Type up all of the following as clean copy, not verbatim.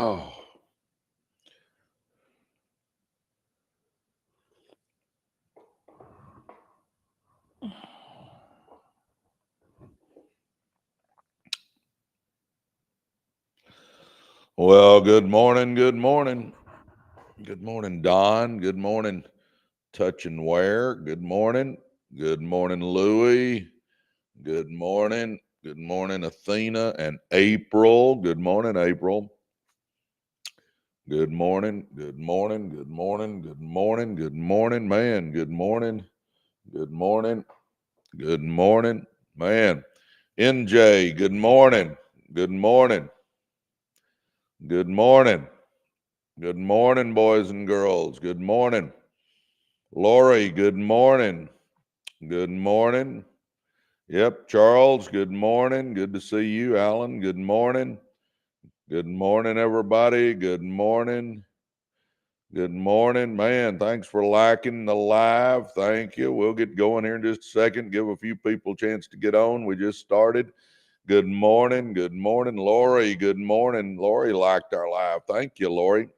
Oh. Well, good morning, good morning. Good morning, Don. Good morning, Touch and Wear. Good morning. Good morning, Louie. Good morning. Good morning, Athena and April. Good morning, April. Good morning. Good morning. Good morning. Good morning. Good morning, man. Good morning. Good morning. Good morning, man. NJ, good morning. Good morning. Good morning. Good morning, boys and girls. Good morning. Lori, good morning. Good morning. Yep, Charles, good morning. Good to see you. Alan, good morning. Good morning, everybody. Good morning. Good morning, man. Thanks for liking the live. Thank you. We'll get going here in just a second. Give a few people a chance to get on. We just started. Good morning. Good morning, Lori. Good morning. Lori liked our live. Thank you, Lori.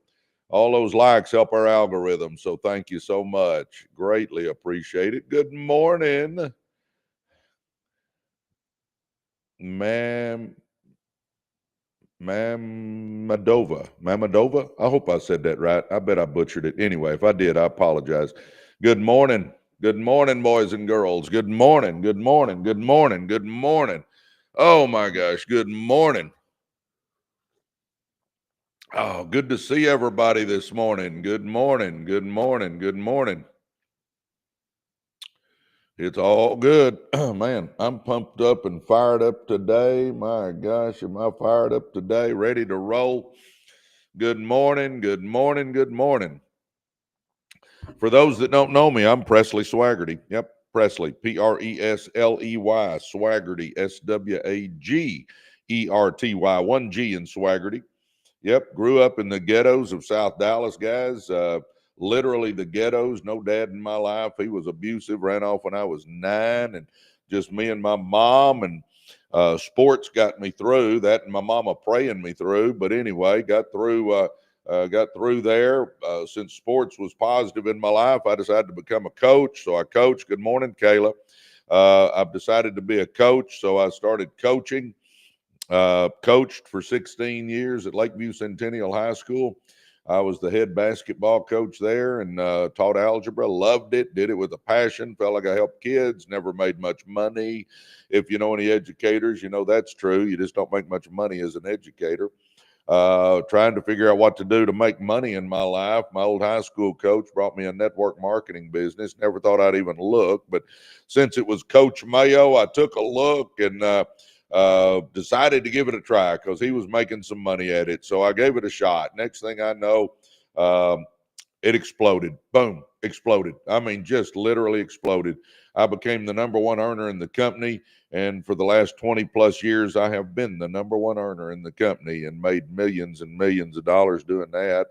All those likes help our algorithm, so thank you so much. Greatly appreciate it. Good morning, Mamadova. I hope I said that right. I bet I butchered it. Anyway, if I did, I apologize. Good morning. Good morning, boys and girls. Good morning. Good morning. Good morning. Good morning. Oh, my gosh. Good morning. Oh, good to see everybody this morning. Good morning. Good morning. Good morning. It's all good. Man, I'm pumped up and fired up today. My gosh, am I fired up today? Ready to roll. Good morning. Good morning. Good morning. For those that don't know me, I'm Presley Swagerty. Yep, Presley, Presley, Swagerty, Swagerty, one G in Swagerty. Yep, grew up in the ghettos of South Dallas, guys. Literally the ghettos. No dad in my life. He was abusive. Ran off when I was 9, and just me and my mom. And sports got me through that, and my mama praying me through. But anyway, got through. Got through there. Since sports was positive in my life, I decided to become a coach. So I coached. Good morning, Kayla. I've decided to be a coach, so I started coaching. Coached for 16 years at Lakeview Centennial High School. I was the head basketball coach there and taught algebra. Loved it. Did it with a passion. Felt like I helped kids. Never made much money. If you know any educators, you know that's true. You just don't make much money as an educator. Trying to figure out what to do to make money in my life. My old high school coach brought me a network marketing business. Never thought I'd even look, but since it was Coach Mayo, I took a look and decided to give it a try because he was making some money at it. So I gave it a shot. Next thing I know, it exploded. Boom, exploded. I mean, just literally exploded. I became the number one earner in the company. And for the last 20 plus years, I have been the number one earner in the company and made millions and millions of dollars doing that.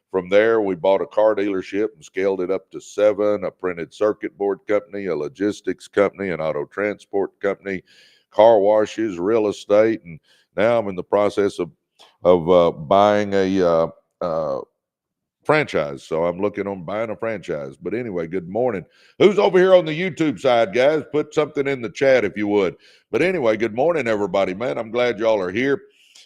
From there, we bought a car dealership and scaled it up to 7, a printed circuit board company, a logistics company, an auto transport company, car washes, real estate. And now I'm in the process of buying a franchise. So I'm looking on buying a franchise. But anyway, good morning. Who's over here on the YouTube side, guys? Put something in the chat if you would. But anyway, good morning, everybody, man. I'm glad y'all are here.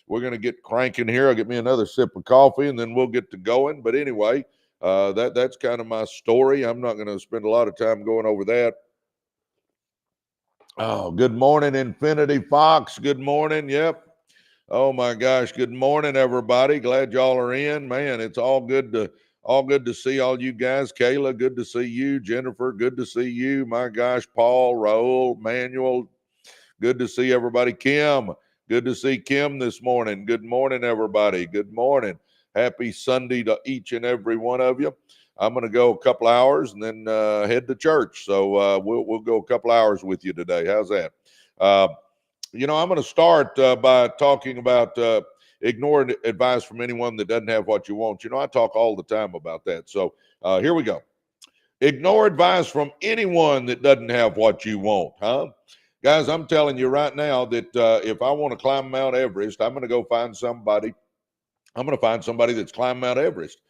We're going to get cranking here. I'll get me another sip of coffee and then we'll get to going. But anyway, that's kind of my story. I'm not going to spend a lot of time going over that. Oh, good morning, Infinity Fox. Good morning. Yep. Oh my gosh, good morning, everybody. Glad y'all are in. Man, it's all good to see all you guys. Kayla, good to see you. Jennifer, good to see you. My gosh, Paul, Raul, Manuel, good to see everybody. Kim, good to see Kim this morning. Good morning, everybody. Good morning. Happy Sunday to each and every one of you. I'm going to go a couple hours and then head to church. So we'll go a couple hours with you today. How's that? I'm going to start by talking about ignoring advice from anyone that doesn't have what you want. I talk all the time about that. So here we go. Ignore advice from anyone that doesn't have what you want, huh? Guys, I'm telling you right now that if I want to climb Mount Everest, I'm going to go find somebody I'm going to find somebody that's climbed Mount Everest.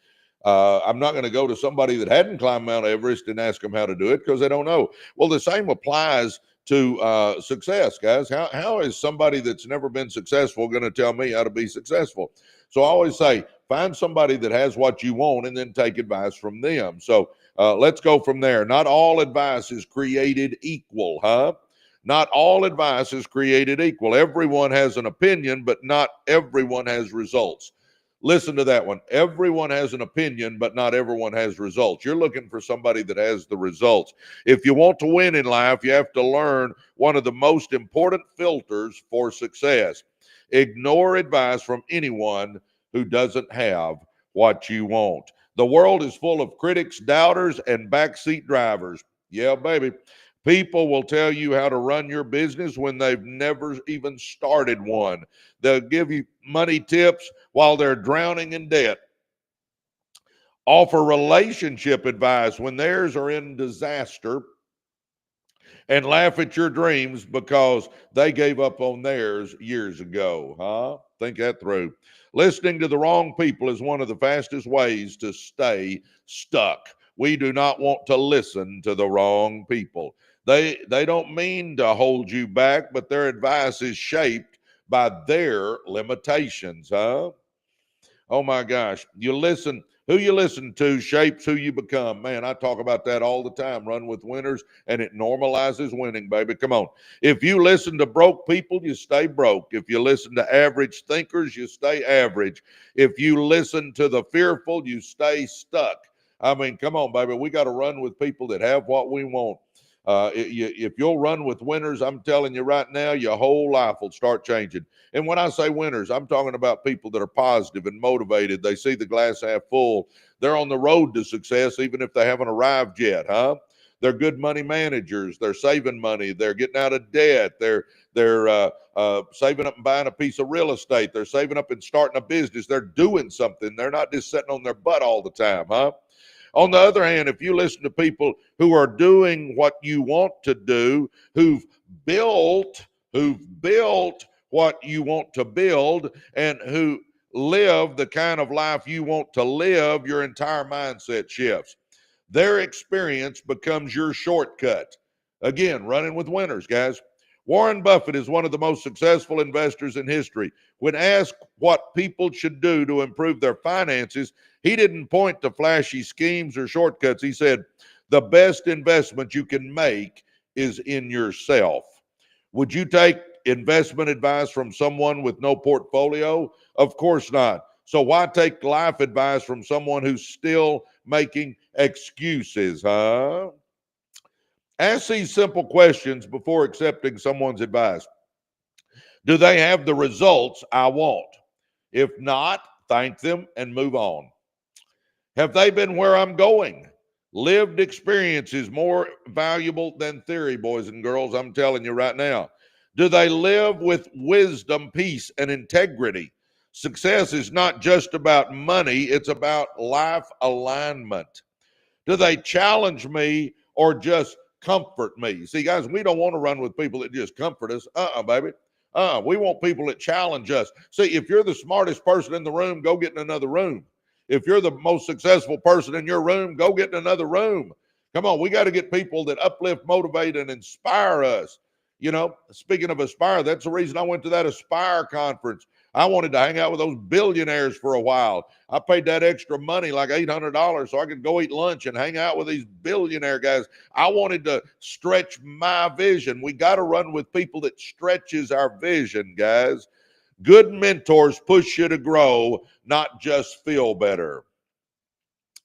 I'm not going to go to somebody that hadn't climbed Mount Everest and ask them how to do it because they don't know. Well, the same applies to success, guys. How is somebody that's never been successful going to tell me how to be successful? So I always say, find somebody that has what you want and then take advice from them. So let's go from there. Not all advice is created equal, huh? Not all advice is created equal. Everyone has an opinion, but not everyone has results. Listen to that one. Everyone has an opinion, but not everyone has results. You're looking for somebody that has the results. If you want to win in life, you have to learn one of the most important filters for success. Ignore advice from anyone who doesn't have what you want. The world is full of critics, doubters, and backseat drivers. Yeah, baby. People will tell you how to run your business when they've never even started one. They'll give you money tips while they're drowning in debt. Offer relationship advice when theirs are in disaster, and laugh at your dreams because they gave up on theirs years ago. Huh? Think that through. Listening to the wrong people is one of the fastest ways to stay stuck. We do not want to listen to the wrong people. They don't mean to hold you back, but their advice is shaped by their limitations, huh? Oh my gosh. Who you listen to shapes who you become. Man, I talk about that all the time. Run with winners, and it normalizes winning, baby. Come on. If you listen to broke people, you stay broke. If you listen to average thinkers, you stay average. If you listen to the fearful, you stay stuck. I mean, come on, baby. We got to run with people that have what we want. If you'll run with winners, I'm telling you right now, your whole life will start changing. And when I say winners, I'm talking about people that are positive and motivated. They see the glass half full. They're on the road to success, even if they haven't arrived yet, huh? They're good money managers. They're saving money. They're getting out of debt. They're saving up and buying a piece of real estate. They're saving up and starting a business. They're doing something. They're not just sitting on their butt all the time, huh? On the other hand, if you listen to people who are doing what you want to do, who've built what you want to build, and who live the kind of life you want to live, your entire mindset shifts. Their experience becomes your shortcut. Again, running with winners, guys. Warren Buffett is one of the most successful investors in history. When asked what people should do to improve their finances, he didn't point to flashy schemes or shortcuts. He said, the best investment you can make is in yourself. Would you take investment advice from someone with no portfolio? Of course not. So why take life advice from someone who's still making excuses, huh? Ask these simple questions before accepting someone's advice. Do they have the results I want? If not, thank them and move on. Have they been where I'm going? Lived experience is more valuable than theory, boys and girls. I'm telling you right now. Do they live with wisdom, peace, and integrity? Success is not just about money, it's about life alignment. Do they challenge me or just comfort me? See, guys, we don't want to run with people that just comfort us. Baby. We want people that challenge us. See, if you're the smartest person in the room, go get in another room. If you're the most successful person in your room, go get in another room. Come on, we got to get people that uplift, motivate, and inspire us. You know, speaking of Aspire, that's the reason I went to that Aspire conference. I wanted to hang out with those billionaires for a while. I paid that extra money, like $800, so I could go eat lunch and hang out with these billionaire guys. I wanted to stretch my vision. We got to run with people that stretches our vision, guys. Good mentors push you to grow, not just feel better.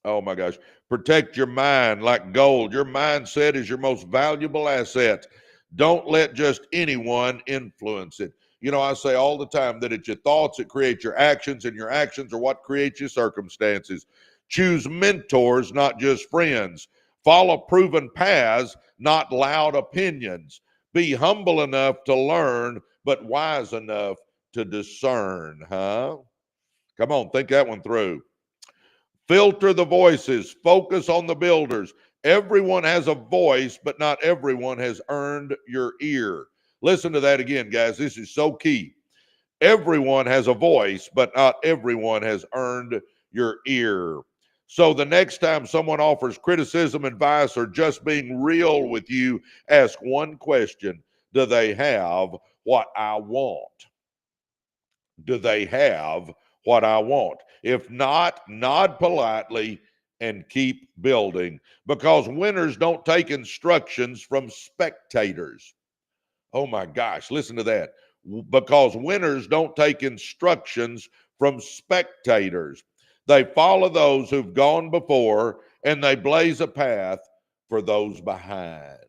Oh my gosh. Protect your mind like gold. Your mindset is your most valuable asset. Don't let just anyone influence it. You know, I say all the time that it's your thoughts that create your actions, and your actions are what creates your circumstances. Choose mentors, not just friends. Follow proven paths, not loud opinions. Be humble enough to learn, but wise enough to discern, huh? Come on, think that one through. Filter the voices, focus on the builders. Everyone has a voice, but not everyone has earned your ear. Listen to that again, guys. This is so key. Everyone has a voice, but not everyone has earned your ear. So the next time someone offers criticism, advice, or just being real with you, ask one question. Do they have what I want? Do they have what I want? If not, nod politely and keep building, because winners don't take instructions from spectators. Oh my gosh, listen to that. Because winners don't take instructions from spectators. They follow those who've gone before, and they blaze a path for those behind.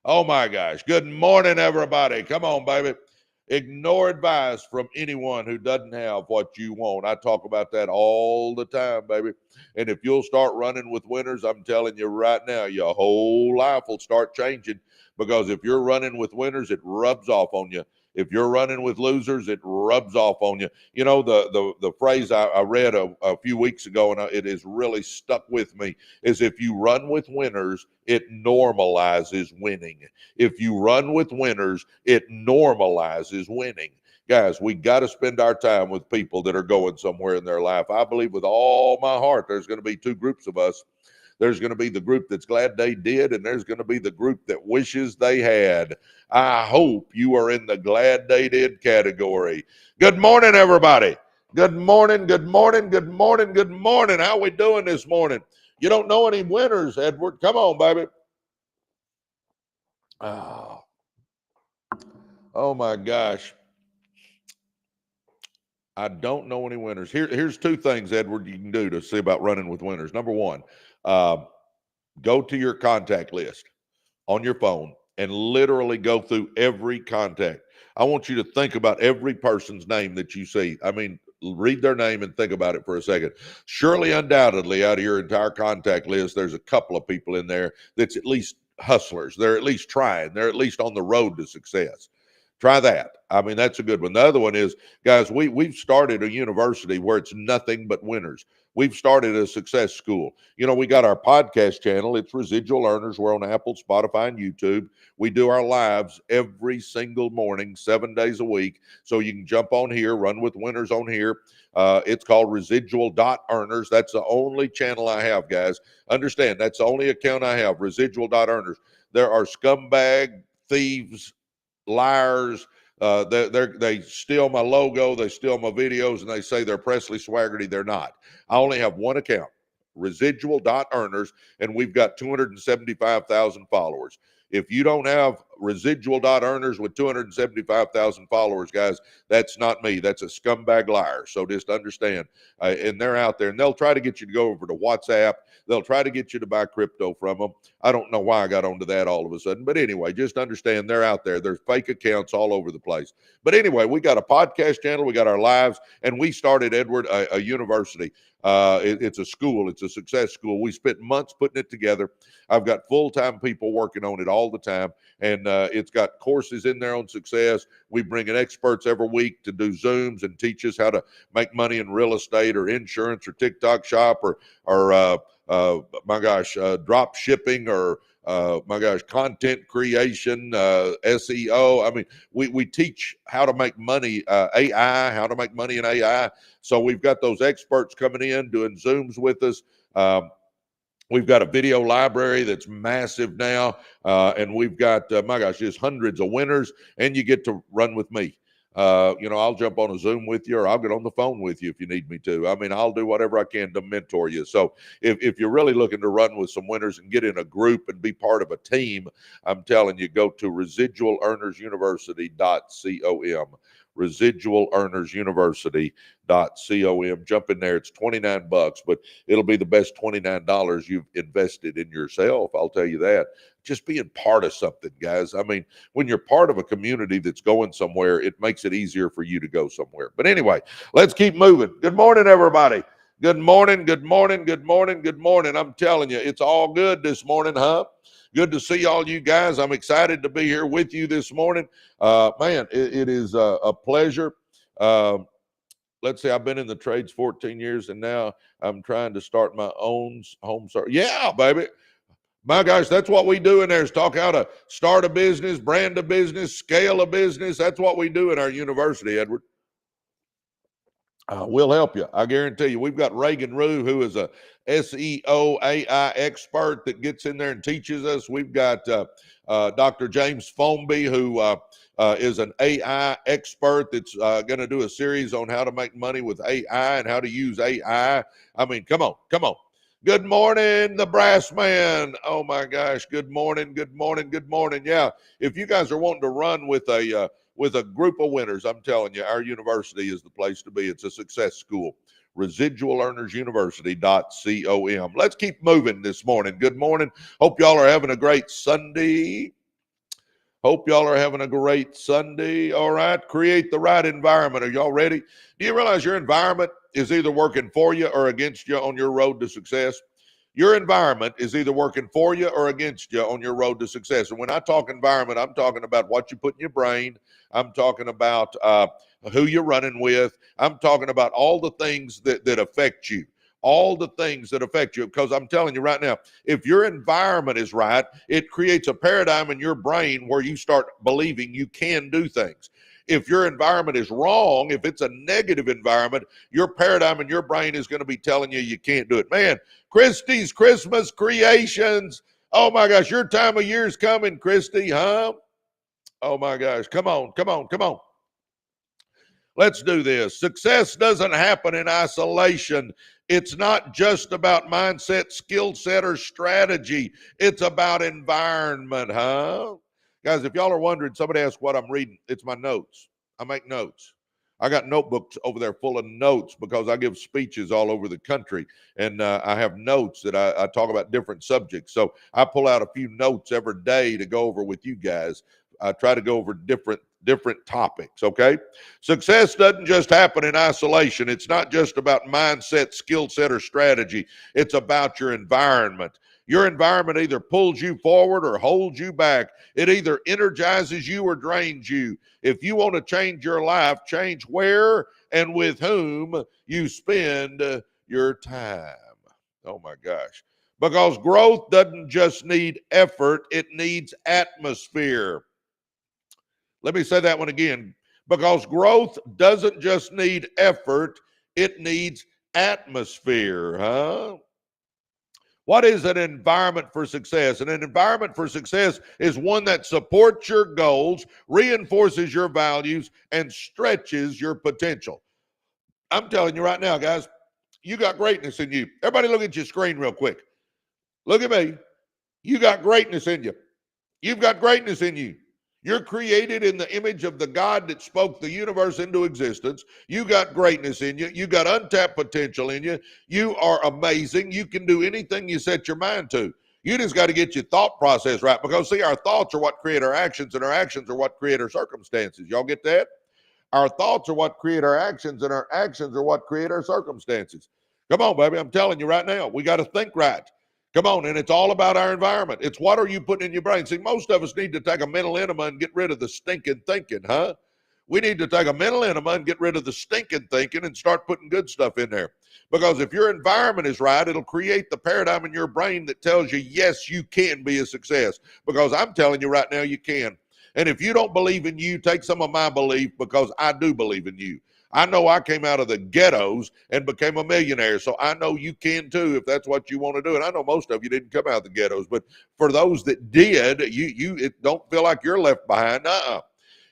Oh my gosh. Good morning, everybody. Come on, baby. Ignore advice from anyone who doesn't have what you want. I talk about that all the time, baby. And if you'll start running with winners, I'm telling you right now, your whole life will start changing. Because if you're running with winners, it rubs off on you. If you're running with losers, it rubs off on you. You know, the phrase I read a few weeks ago, and it has really stuck with me, is if you run with winners, it normalizes winning. If you run with winners, it normalizes winning. Guys, we got to spend our time with people that are going somewhere in their life. I believe with all my heart there's going to be two groups of us. There's going to be the group that's glad they did, and there's going to be the group that wishes they had. I hope you are in the glad they did category. Good morning, everybody. Good morning, good morning, good morning, good morning. How we doing this morning? You don't know any winners, Edward. Come on, baby. Oh my gosh. I don't know any winners. Here's two things, Edward, you can do to see about running with winners. Number one, go to your contact list on your phone and literally go through every contact. I want you to think about every person's name that you see. I mean, read their name and think about it for a second. Surely, undoubtedly, out of your entire contact list, there's a couple of people in there that's at least hustlers. They're at least trying. They're at least on the road to success. Try that. I mean, that's a good one. The other one is, guys, we've started a university where it's nothing but winners. We've started a success school. You know, we got our podcast channel. It's Residual Earners. We're on Apple, Spotify, and YouTube. We do our lives every single morning, 7 days a week. So you can jump on here, run with winners on here. It's called Residual Earners. That's the only channel I have, guys. Understand, that's the only account I have, Residual Earners. There are scumbag, thieves, liars. They steal my logo, they steal my videos, and they say they're Presley Swagerty. They're not. I only have one account, Residual Earners, and we've got 275,000 followers. If you don't have Residual Earners with 275,000 followers, guys, that's not me. That's a scumbag liar. So just understand. And they're out there, and they'll try to get you to go over to WhatsApp. They'll try to get you to buy crypto from them. I don't know why I got onto that all of a sudden. But anyway, just understand they're out there. There's fake accounts all over the place. But anyway, we got a podcast channel. We got our lives. And we started, Edward, a university. It's a school. It's a success school. We spent months putting it together. I've got full-time people working on it all the time. And it's got courses in there on success. We bring in experts every week to do Zooms and teach us how to make money in real estate or insurance or TikTok shop or drop shipping or content creation, SEO. I mean, we teach how to make money, AI, how to make money in AI. So we've got those experts coming in doing Zooms with us. We've got a video library that's massive now, and we've got, just hundreds of winners, and you get to run with me. I'll jump on a Zoom with you, or I'll get on the phone with you if you need me to. I mean, I'll do whatever I can to mentor you. So if you're really looking to run with some winners and get in a group and be part of a team, I'm telling you, go to residualearnersuniversity.com. residualearnersuniversity.com. Jump in there. It's $29, but it'll be the best $29 you've invested in yourself. I'll tell you that. Just being part of something, guys. I mean, when you're part of a community that's going somewhere, it makes it easier for you to go somewhere. But anyway, let's keep moving. Good morning, everybody. Good morning, good morning, good morning, good morning. I'm telling you, it's all good this morning, huh? Good to see all you guys. I'm excited to be here with you this morning. It is a pleasure. Let's see, I've been in the trades 14 years, and now I'm trying to start my own home service. Yeah, baby. My gosh, that's what we do in there is talk how to start a business, brand a business, scale a business. That's what we do in our university, Edward. We'll help you. I guarantee you. We've got Reagan Rue, who is a SEO AI expert that gets in there and teaches us. We've got Dr. James Fomby, who is an AI expert that's going to do a series on how to make money with AI and how to use AI. I mean, come on, come on. Good morning, the brass man. Oh my gosh. Good morning. Good morning. Good morning. Yeah. If you guys are wanting to run with a group of winners, I'm telling you, our university is the place to be. It's a success school. Residual Earners University.com. Let's keep moving this morning. Good morning. Hope y'all are having a great Sunday. Hope y'all are having a great Sunday. All right. Create the right environment. Are y'all ready? Do you realize your environment is either working for you or against you on your road to success? Your environment is either working for you or against you on your road to success. And when I talk environment, I'm talking about what you put in your brain. I'm talking about who you're running with. I'm talking about all the things that affect you. All the things that affect you. Because I'm telling you right now, if your environment is right, it creates a paradigm in your brain where you start believing you can do things. If your environment is wrong, if it's a negative environment, your paradigm in your brain is going to be telling you can't do it. Man, Christy's Christmas creations. Oh my gosh, your time of year is coming, Christy, huh? Oh my gosh, come on, come on, come on. Let's do this. Success doesn't happen in isolation. It's not just about mindset, skill set, or strategy. It's about environment, huh? Guys, if y'all are wondering, somebody asked what I'm reading. It's my notes. I make notes. I got notebooks over there full of notes because I give speeches all over the country, and I have notes that I talk about different subjects. So I pull out a few notes every day to go over with you guys. I try to go over different topics, okay? Success doesn't just happen in isolation. It's not just about mindset, skill set, or strategy. It's about your environment. Your environment either pulls you forward or holds you back. It either energizes you or drains you. If you want to change your life, change where and with whom you spend your time. Oh my gosh. Because growth doesn't just need effort, it needs atmosphere. Let me say that one again. Because growth doesn't just need effort, it needs atmosphere, huh? What is an environment for success? And an environment for success is one that supports your goals, reinforces your values, and stretches your potential. I'm telling you right now, guys, you got greatness in you. Everybody look at your screen real quick. Look at me. You got greatness in you. You've got greatness in you. You're created in the image of the God that spoke the universe into existence. You got greatness in you. You got untapped potential in you. You are amazing. You can do anything you set your mind to. You just got to get your thought process right, because see, our thoughts are what create our actions, and our actions are what create our circumstances. Y'all get that? Our thoughts are what create our actions, and our actions are what create our circumstances. Come on, baby. I'm telling you right now, we got to think right. Come on, and it's all about our environment. It's what are you putting in your brain? See, most of us need to take a mental enema and get rid of the stinking thinking, huh? We need to take a mental enema and get rid of the stinking thinking and start putting good stuff in there. Because if your environment is right, it'll create the paradigm in your brain that tells you, yes, you can be a success. Because I'm telling you right now, you can. And if you don't believe in you, take some of my belief, because I do believe in you. I know I came out of the ghettos and became a millionaire, so I know you can too if that's what you want to do. And I know most of you didn't come out of the ghettos, but for those that did, it don't feel like you're left behind.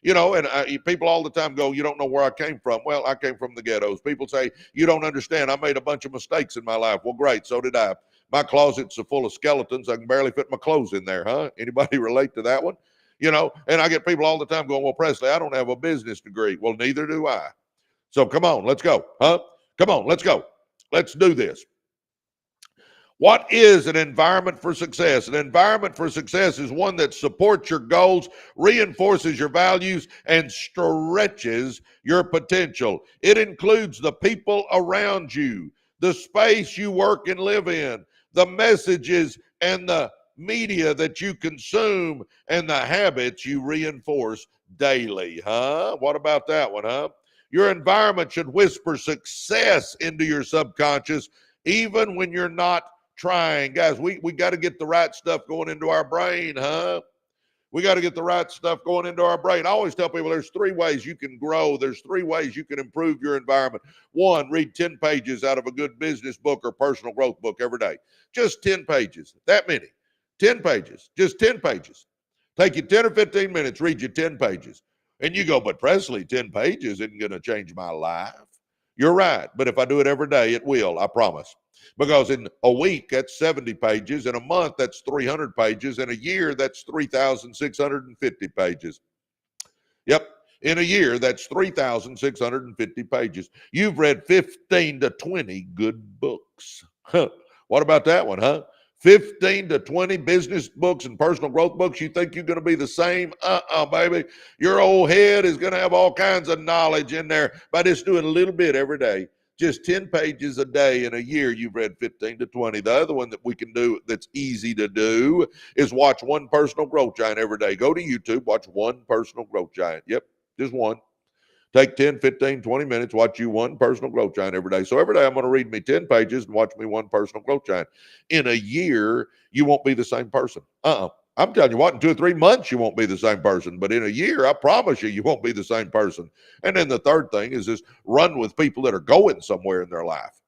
You know, and people all the time go, you don't know where I came from. Well, I came from the ghettos. People say, you don't understand. I made a bunch of mistakes in my life. Well, great. So did I. My closet's full of skeletons. I can barely fit my clothes in there, huh? Anybody relate to that one? You know, and I get people all the time going, well, Presley, I don't have a business degree. Well, neither do I. So come on, let's go, huh? Come on, let's go. Let's do this. What is an environment for success? An environment for success is one that supports your goals, reinforces your values, and stretches your potential. It includes the people around you, the space you work and live in, the messages and the media that you consume, and the habits you reinforce daily, huh? What about that one, huh? Your environment should whisper success into your subconscious, even when you're not trying. Guys, we got to get the right stuff going into our brain, huh? We got to get the right stuff going into our brain. I always tell people there's 3 ways you can grow. There's 3 ways you can improve your environment. 1, read 10 pages out of a good business book or personal growth book every day. Just 10 pages. That many. 10 pages. Just 10 pages. Take you 10 or 15 minutes, read you 10 pages. And you go, but Presley, 10 pages isn't going to change my life. You're right. But if I do it every day, it will. I promise. Because in a week, that's 70 pages. In a month, that's 300 pages. In a year, that's 3,650 pages. Yep. In a year, that's 3,650 pages. You've read 15 to 20 good books. What about that one, huh? 15 to 20 business books and personal growth books. You think you're going to be the same? Baby. Your old head is going to have all kinds of knowledge in there by just doing a little bit every day. Just 10 pages a day in a year, you've read 15 to 20. The other one that we can do that's easy to do is watch one personal growth giant every day. Go to YouTube, watch one personal growth giant. Yep, just one. Take 10, 15, 20 minutes, watch you one personal growth giant every day. So every day I'm going to read me 10 pages and watch me one personal growth giant. In a year, you won't be the same person. I'm telling you what, in 2 or 3 months, you won't be the same person. But in a year, I promise you, you won't be the same person. And then the third thing is just run with people that are going somewhere in their life.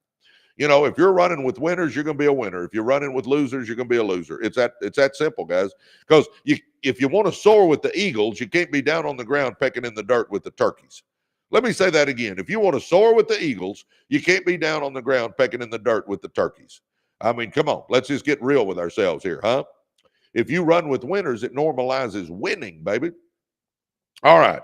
You know, if you're running with winners, you're going to be a winner. If you're running with losers, you're going to be a loser. It's that simple, guys. Because if you want to soar with the eagles, you can't be down on the ground pecking in the dirt with the turkeys. Let me say that again. If you want to soar with the eagles, you can't be down on the ground pecking in the dirt with the turkeys. I mean, come on. Let's just get real with ourselves here, huh? If you run with winners, it normalizes winning, baby. All right.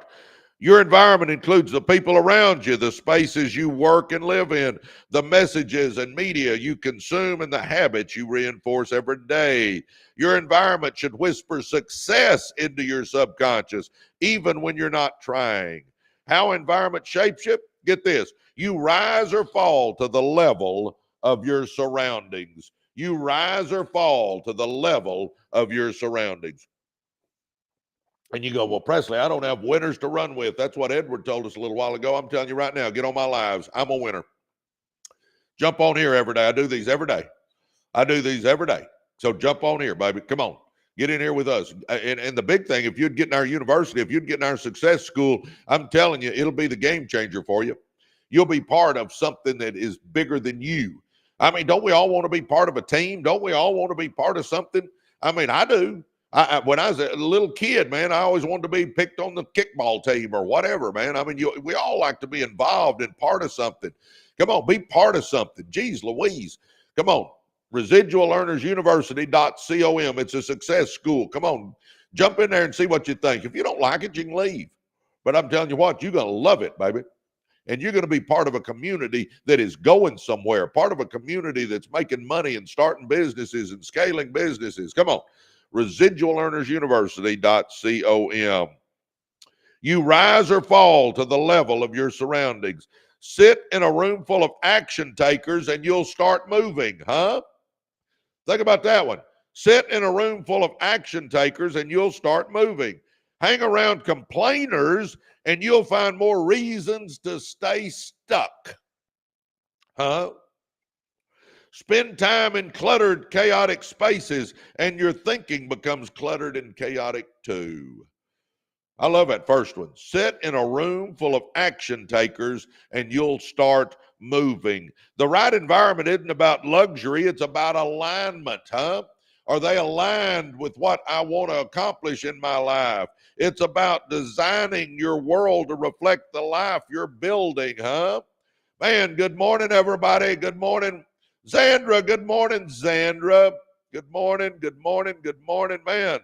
Your environment includes the people around you, the spaces you work and live in, the messages and media you consume, and the habits you reinforce every day. Your environment should whisper success into your subconscious, even when you're not trying. How environment shapes you? Get this. You rise or fall to the level of your surroundings. You rise or fall to the level of your surroundings. And you go, well, Presley, I don't have winners to run with. That's what Edward told us a little while ago. I'm telling you right now, get on my lives. I'm a winner. Jump on here every day. I do these every day. So jump on here, baby. Come on. Get in here with us. And the big thing, if you'd get in our university, if you'd get in our success school, I'm telling you, it'll be the game changer for you. You'll be part of something that is bigger than you. I mean, don't we all want to be part of a team? Don't we all want to be part of something? I mean, I do. When I was a little kid, man, I always wanted to be picked on the kickball team or whatever, man. I mean, we all like to be involved in part of something. Come on, be part of something. Geez Louise. Come on. Residual Earners University.com. It's a success school. Come on, jump in there and see what you think. If you don't like it, you can leave. But I'm telling you what, you're going to love it, baby. And you're going to be part of a community that is going somewhere, part of a community that's making money and starting businesses and scaling businesses. Come on. Residual Earners University.com. You rise or fall to the level of your surroundings. Sit in a room full of action takers and you'll start moving, huh? Think about that one. Sit in a room full of action takers and you'll start moving. Hang around complainers and you'll find more reasons to stay stuck, huh? Spend time in cluttered, chaotic spaces, and your thinking becomes cluttered and chaotic too. I love that first one. Sit in a room full of action takers, and you'll start moving. The right environment isn't about luxury. It's about alignment, huh? Are they aligned with what I want to accomplish in my life? It's about designing your world to reflect the life you're building, huh? Man, good morning, everybody. Good morning. Zandra, good morning, Zandra. Good morning, man.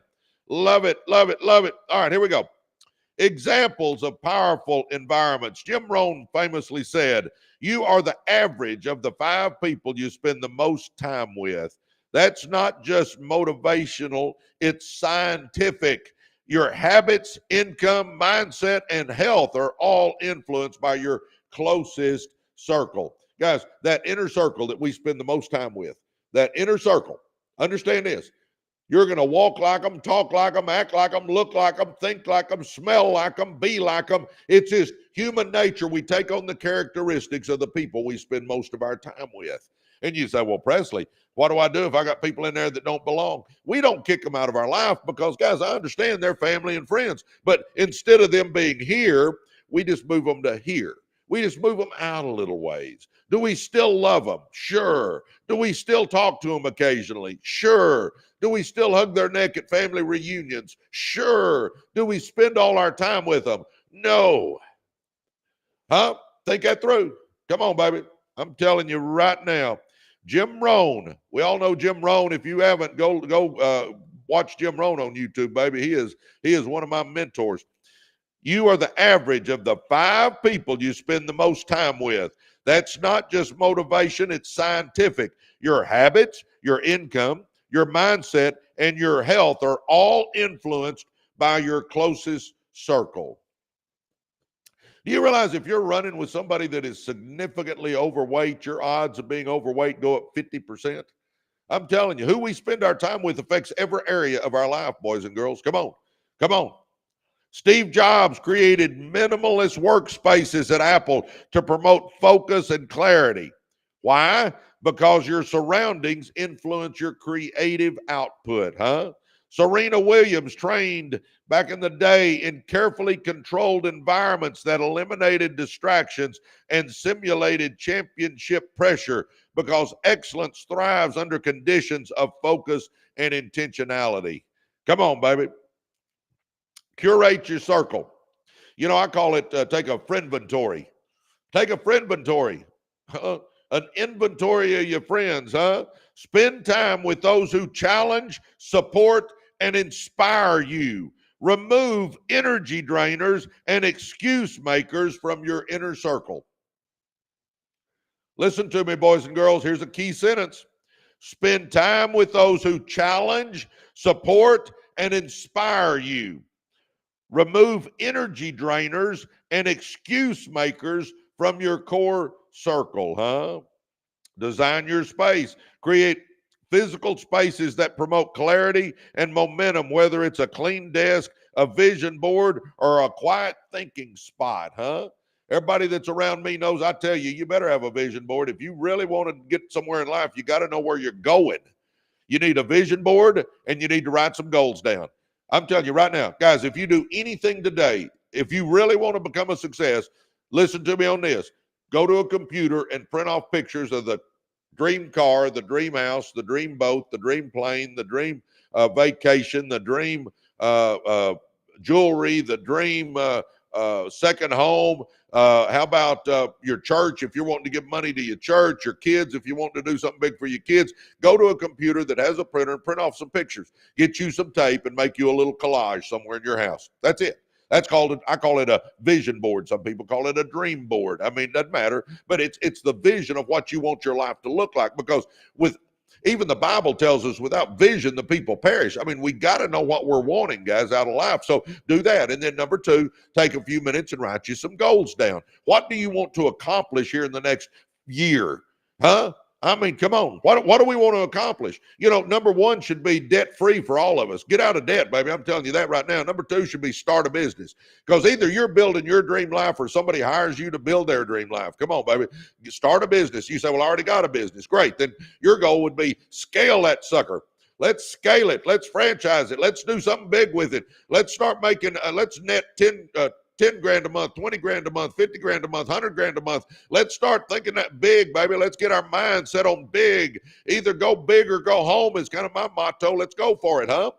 Love it. All right, here we go. Examples of powerful environments. Jim Rohn famously said, you are the average of the 5 people you spend the most time with. That's not just motivational, it's scientific. Your habits, income, mindset, and health are all influenced by your closest circle. Guys, that inner circle that we spend the most time with, that inner circle, understand this. You're going to walk like them, talk like them, act like them, look like them, think like them, smell like them, be like them. It's just human nature. We take on the characteristics of the people we spend most of our time with. And you say, well, Presley, what do I do if I got people in there that don't belong? We don't kick them out of our life because, guys, I understand they're family and friends. But instead of them being here, we just move them to here. We just move them out a little ways. Do we still love them? Sure. Do we still talk to them occasionally? Sure. Do we still hug their neck at family reunions? Sure. Do we spend all our time with them? No. Huh? Think that through. Come on, baby. I'm telling you right now. Jim Rohn. We all know Jim Rohn. If you haven't, go watch Jim Rohn on YouTube, baby. He is one of my mentors. You are the average of the 5 people you spend the most time with. That's not just motivation, it's scientific. Your habits, your income, your mindset, and your health are all influenced by your closest circle. Do you realize if you're running with somebody that is significantly overweight, your odds of being overweight go up 50%? I'm telling you, who we spend our time with affects every area of our life, boys and girls. Come on. Come on. Steve Jobs created minimalist workspaces at Apple to promote focus and clarity. Why? Because your surroundings influence your creative output, huh? Serena Williams trained back in the day in carefully controlled environments that eliminated distractions and simulated championship pressure because excellence thrives under conditions of focus and intentionality. Come on, baby. Curate your circle. You know, I call it take a friendventory. Take a friendventory. An inventory of your friends, huh? Spend time with those who challenge, support, and inspire you. Remove energy drainers and excuse makers from your inner circle. Listen to me, boys and girls. Here's a key sentence. Spend time with those who challenge, support, and inspire you. Remove energy drainers and excuse makers from your core circle, huh? Design your space. Create physical spaces that promote clarity and momentum, whether it's a clean desk, a vision board, or a quiet thinking spot, huh? Everybody that's around me knows I tell you, you better have a vision board. If you really want to get somewhere in life, you got to know where you're going. You need a vision board and you need to write some goals down. I'm telling you right now, guys, if you do anything today, if you really want to become a success, listen to me on this. Go to a computer and print off pictures of the dream car, the dream house, the dream boat, the dream plane, the dream vacation, the dream jewelry, the dream second home. How about your church? If you're wanting to give money to your church, your kids, if you want to do something big for your kids, go to a computer that has a printer and print off some pictures. Get you some tape and make you a little collage somewhere in your house. That's it. That's called it. I call it a vision board. Some people call it a dream board. I mean, it doesn't matter, but it's the vision of what you want your life to look like. Because with even the Bible tells us without vision, the people perish. I mean, we got to know what we're wanting, guys, out of life. So do that. And then number 2, take a few minutes and write you some goals down. What do you want to accomplish here in the next year? Huh? I mean, come on. What do we want to accomplish? You know, number 1 should be debt-free for all of us. Get out of debt, baby. I'm telling you that right now. Number 2 should be start a business. Because either you're building your dream life or somebody hires you to build their dream life. Come on, baby. Start a business. You say, well, I already got a business. Great. Then your goal would be scale that sucker. Let's scale it. Let's franchise it. Let's do something big with it. Let's start making, let's net 10 grand a month, 20 grand a month, 50 grand a month, 100 grand a month. Let's start thinking that big, baby. Let's get our mind set on big. Either go big or go home is kind of my motto. Let's go for it, huh?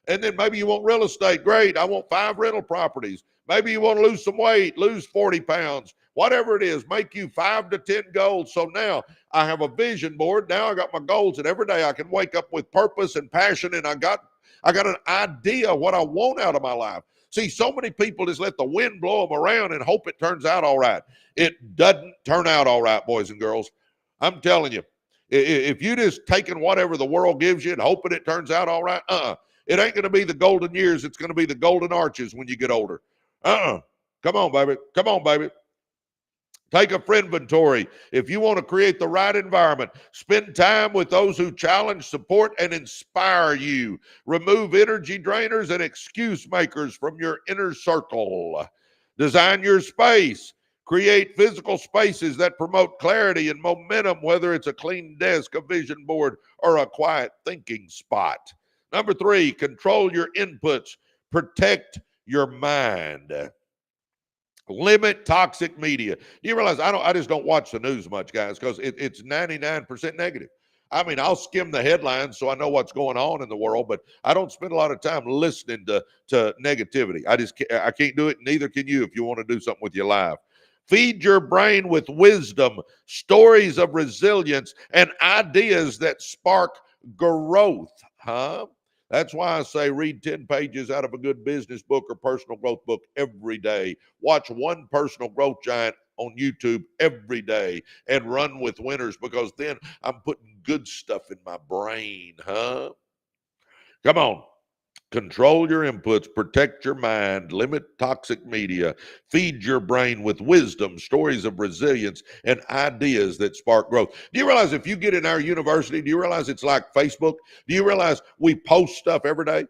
And then maybe you want real estate. Great. I want 5 rental properties. Maybe you want to lose some weight, lose 40 pounds, whatever it is, make you 5 to 10 goals. So now I have a vision board. Now I got my goals, and every day I can wake up with purpose and passion, and I got an idea of what I want out of my life. See, so many people just let the wind blow them around and hope it turns out all right. It doesn't turn out all right, boys and girls. I'm telling you, if you just taking whatever the world gives you and hoping it turns out all right, it ain't going to be the golden years. It's going to be the golden arches when you get older. Come on, baby. Come on, baby. Take a friendventory. If you want to create the right environment, spend time with those who challenge, support, and inspire you. Remove energy drainers and excuse makers from your inner circle. Design your space. Create physical spaces that promote clarity and momentum, whether it's a clean desk, a vision board, or a quiet thinking spot. Number 3, control your inputs. Protect your mind. Limit toxic media. Do you realize I just don't watch the news much, guys, because it's 99% negative. I mean, I'll skim the headlines so I know what's going on in the world, but I don't spend a lot of time listening to negativity. I can't do it. Neither can you if you want to do something with your life. Feed your brain with wisdom, stories of resilience, and ideas that spark growth. That's why I say read 10 pages out of a good business book or personal growth book every day. Watch one personal growth giant on YouTube every day and run with winners, because then I'm putting good stuff in my brain. Come on. Control your inputs, protect your mind, limit toxic media, feed your brain with wisdom, stories of resilience, and ideas that spark growth. Do you realize if you get in our university, do you realize it's like Facebook? Do you realize we post stuff every day?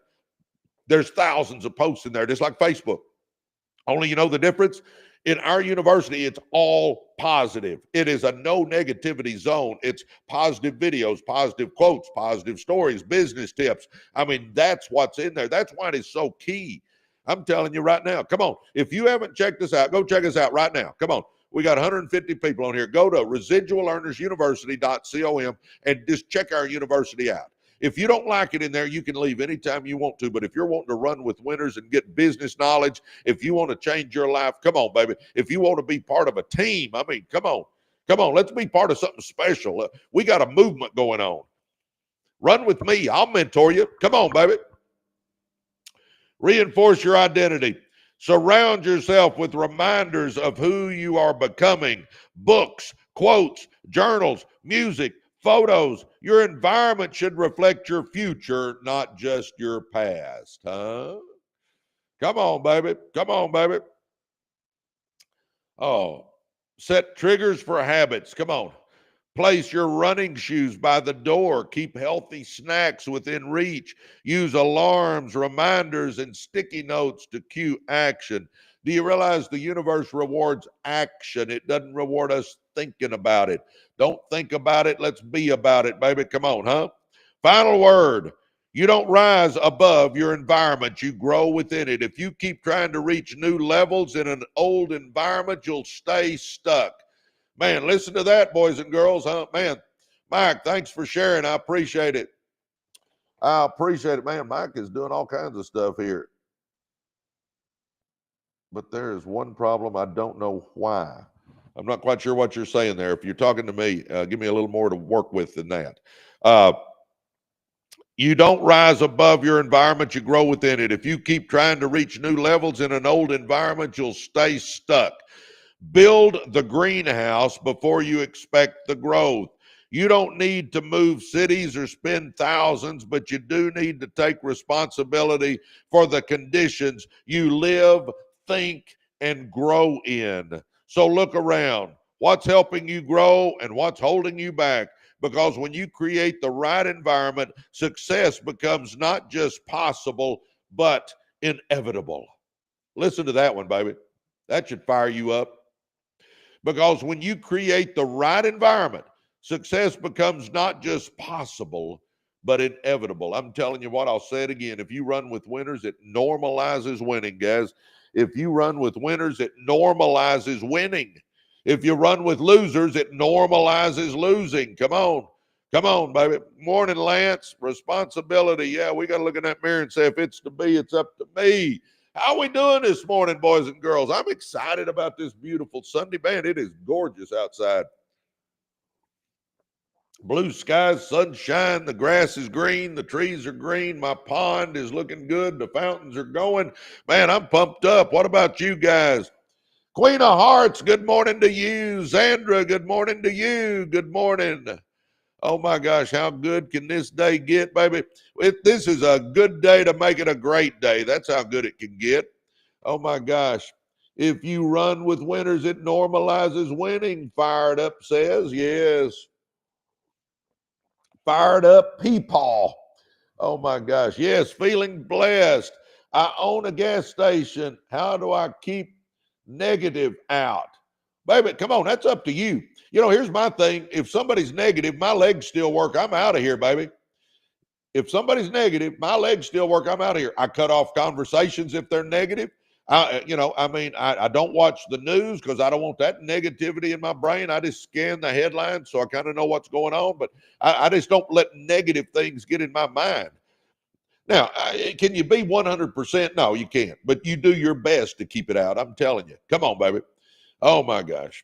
There's thousands of posts in there, just like Facebook. Only you know the difference? In our university, it's all positive. It is a no negativity zone. It's positive videos, positive quotes, positive stories, business tips. I mean, that's what's in there. That's why it is so key. I'm telling you right now. Come on. If you haven't checked us out, go check us out right now. Come on. We got 150 people on here. Go to residualearnersuniversity.com and just check our university out. If you don't like it in there, you can leave anytime you want to. But if you're wanting to run with winners and get business knowledge, if you want to change your life, come on, baby. If you want to be part of a team, I mean, come on. Come on, let's be part of something special. We got a movement going on. Run with me. I'll mentor you. Come on, baby. Reinforce your identity. Surround yourself with reminders of who you are becoming. Books, quotes, journals, music, photos. Your environment should reflect your future, not just your past. Come on, baby. Come on, baby. Oh, set triggers for habits. Come on. Place your running shoes by the door. Keep healthy snacks within reach. Use alarms, reminders, and sticky notes to cue action. Do you realize the universe rewards action? It doesn't reward us thinking about it. Don't think about it. Let's be about it, baby. Come on, Final word. You don't rise above your environment. You grow within it. If you keep trying to reach new levels in an old environment, you'll stay stuck. Man, listen to that, boys and girls, Man, Mike, thanks for sharing. I appreciate it. Man. Mike is doing all kinds of stuff here. But there is one problem. I don't know why. I'm not quite sure what you're saying there. If you're talking to me, give me a little more to work with than that. You don't rise above your environment. You grow within it. If you keep trying to reach new levels in an old environment, you'll stay stuck. Build the greenhouse before you expect the growth. You don't need to move cities or spend thousands, but you do need to take responsibility for the conditions you live, think, and grow in. So look around. What's helping you grow and what's holding you back? Because when you create the right environment, success becomes not just possible, but inevitable. Listen to that one, baby. That should fire you up. Because when you create the right environment, success becomes not just possible, but inevitable. I'm telling you what, I'll say it again. If you run with winners, it normalizes winning, guys. If you run with winners, it normalizes winning. If you run with losers, it normalizes losing. Come on. Come on, baby. Morning, Lance. Responsibility. Yeah, we got to look in that mirror and say, if it's to be, it's up to me. How are we doing this morning, boys and girls? I'm excited about this beautiful Sunday. Man, it is gorgeous outside. Blue skies, sunshine, the grass is green, the trees are green, my pond is looking good, the fountains are going. Man, I'm pumped up. What about you guys? Queen of Hearts, good morning to you. Zandra, good morning to you. Good morning. Oh my gosh, how good can this day get, baby? This is a good day to make it a great day. That's how good it can get. Oh my gosh. If you run with winners, it normalizes winning. Fired Up says, yes. Fired Up Peepaw. Oh my gosh. Yes, feeling blessed. I own a gas station. How do I keep negative out? Baby, come on, that's up to you. You know, here's my thing. If somebody's negative, my legs still work. I'm out of here, baby. If somebody's negative, my legs still work. I'm out of here. I cut off conversations if they're negative. I don't watch the news because I don't want that negativity in my brain. I just scan the headlines so I kind of know what's going on, but I just don't let negative things get in my mind. Now, can you be 100%? No, you can't, but you do your best to keep it out. I'm telling you. Come on, baby. Oh, my gosh.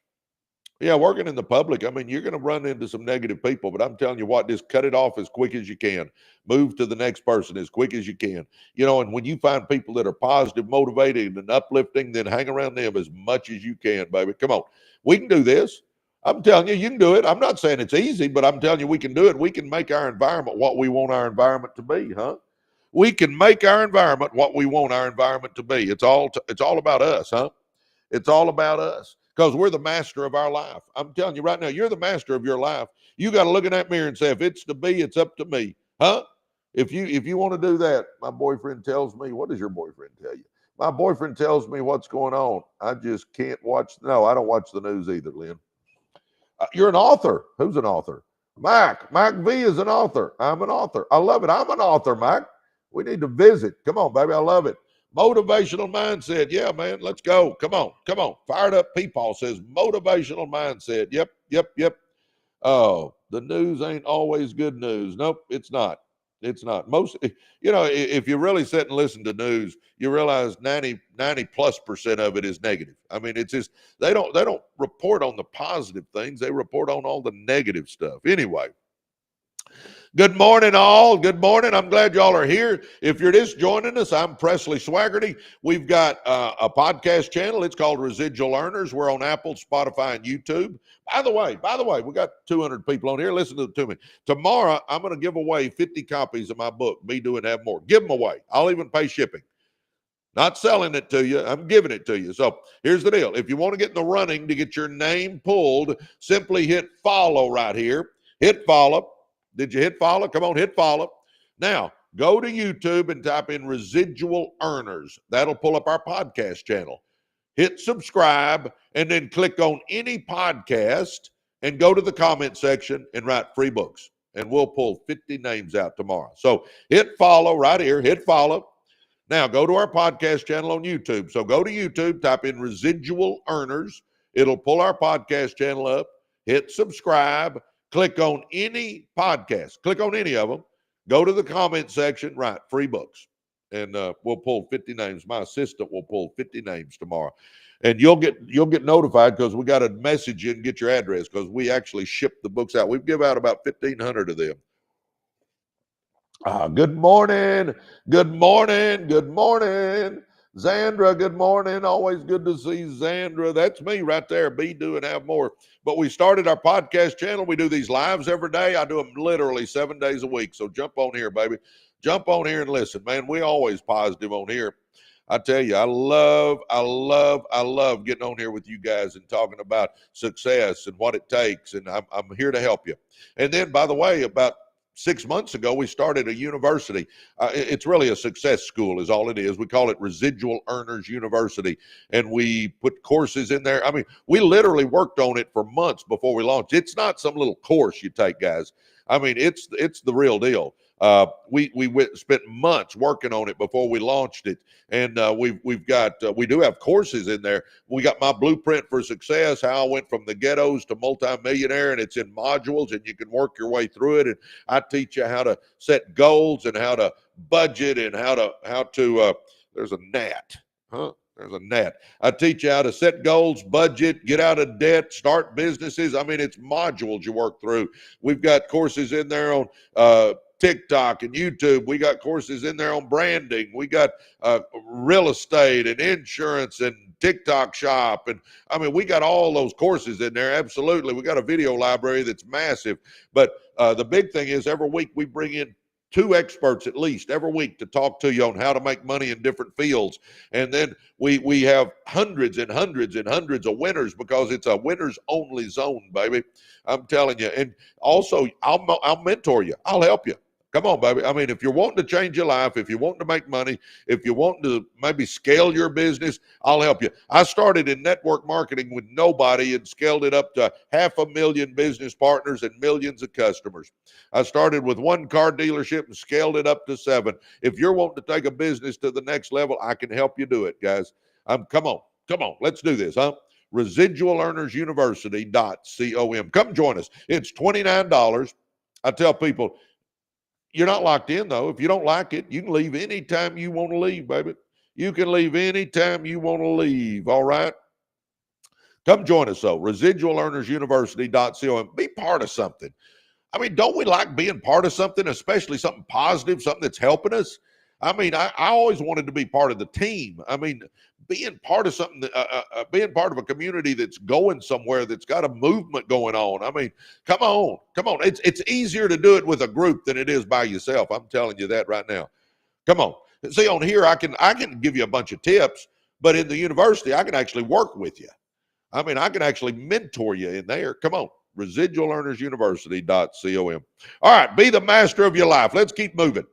Yeah, working in the public, I mean, you're going to run into some negative people, but I'm telling you what, just cut it off as quick as you can. Move to the next person as quick as you can. You know, and when you find people that are positive, motivated, and uplifting, then hang around them as much as you can, baby. Come on. We can do this. I'm telling you, you can do it. I'm not saying it's easy, but I'm telling you, we can do it. We can make our environment what we want our environment to be, huh? We can make our environment what we want our environment to be. It's all about us, huh? It's all about us because we're the master of our life. I'm telling you right now, you're the master of your life. You got to look in that mirror and say, if it's to be, it's up to me. Huh? If you want to do that, my boyfriend tells me, what does your boyfriend tell you? My boyfriend tells me what's going on. I just can't watch. No, I don't watch the news either, Lynn. You're an author. Who's an author? Mike V is an author. I'm an author. I love it. I'm an author, Mike. We need to visit. Come on, baby. I love it. Motivational mindset. Yeah, man, let's go. Come on. Fired up Peepaw says motivational mindset. Yep. Oh, the news ain't always good news. Nope, it's not. It's not. Most, if you really sit and listen to news, you realize 90+% of it is negative. I mean, it's just, they don't report on the positive things. They report on all the negative stuff. Anyway. Good morning, all. Good morning. I'm glad y'all are here. If you're just joining us, I'm Presley Swagerty. We've got a podcast channel. It's called Residual Earners. We're on Apple, Spotify, and YouTube. By the way, we got 200 people on here. Listen to me. Tomorrow, I'm going to give away 50 copies of my book, Be, Do, and Have More. Give them away. I'll even pay shipping. Not selling it to you. I'm giving it to you. So here's the deal. If you want to get in the running to get your name pulled, simply hit follow right here. Hit follow. Did you hit follow? Come on, hit follow. Now, go to YouTube and type in Residual Earners. That'll pull up our podcast channel. Hit subscribe and then click on any podcast and go to the comment section and write free books. And we'll pull 50 names out tomorrow. So hit follow right here. Hit follow. Now, go to our podcast channel on YouTube. So go to YouTube, type in Residual Earners. It'll pull our podcast channel up. Hit subscribe. Click on any podcast. Click on any of them. Go to the comment section. Write free books. And we'll pull 50 names. My assistant will pull 50 names tomorrow. And you'll get notified because we got to message you and get your address because we actually ship the books out. We give out about 1,500 of them. Good morning. Zandra, good morning. Always good to see Zandra. That's me right there. Be, do, and have more. But we started our podcast channel. We do these lives every day. I do them literally 7 days a week. So jump on here, baby. Jump on here and listen, man. We always positive on here. I tell you, I love getting on here with you guys and talking about success and what it takes. And I'm here to help you. And then, by the way, about 6 months ago, we started a university. It's really a success school is all it is. We call it Residual Earners University, and we put courses in there. I mean, we literally worked on it for months before we launched. It's not some little course you take, guys. I mean, it's the real deal. We spent months working on it before we launched it, and we do have courses in there. We got my blueprint for success, how I went from the ghettos to multimillionaire, and it's in modules, and you can work your way through it. And I teach you how to set goals and how to budget and how to there's a gnat, huh? There's a gnat. I teach you how to set goals, budget, get out of debt, start businesses. I mean, it's modules you work through. We've got courses in there on TikTok and YouTube. We got courses in there on branding. We got real estate and insurance and TikTok shop. And I mean, we got all those courses in there. Absolutely. We got a video library that's massive. But the big thing is every week we bring in 2 experts at least every week to talk to you on how to make money in different fields. And then we have hundreds and hundreds and hundreds of winners because it's a winners only zone, baby. I'm telling you. And also I'll mentor you. I'll help you. Come on, baby. I mean, if you're wanting to change your life, if you're wanting to make money, if you're wanting to maybe scale your business, I'll help you. I started in network marketing with nobody and scaled it up to 500,000 business partners and millions of customers. I started with one car dealership and scaled it up to 7. If you're wanting to take a business to the next level, I can help you do it, guys. Come on. Let's do this, huh? Residual Earners University.com. Come join us. It's $29. I tell people, you're not locked in, though. If you don't like it, you can leave anytime you want to leave, baby. You can leave anytime you want to leave, all right? Come join us, though. Residual Earners University.com. Be part of something. I mean, don't we like being part of something, especially something positive, something that's helping us? I mean, I always wanted to be part of the team. I mean, being part of something, being part of a community that's going somewhere, that's got a movement going on. I mean, come on. It's easier to do it with a group than it is by yourself. I'm telling you that right now. Come on. See, on here, I can give you a bunch of tips, but in the university, I can actually work with you. I mean, I can actually mentor you in there. Come on. ResidualEarnersUniversity.com. All right, be the master of your life. Let's keep moving.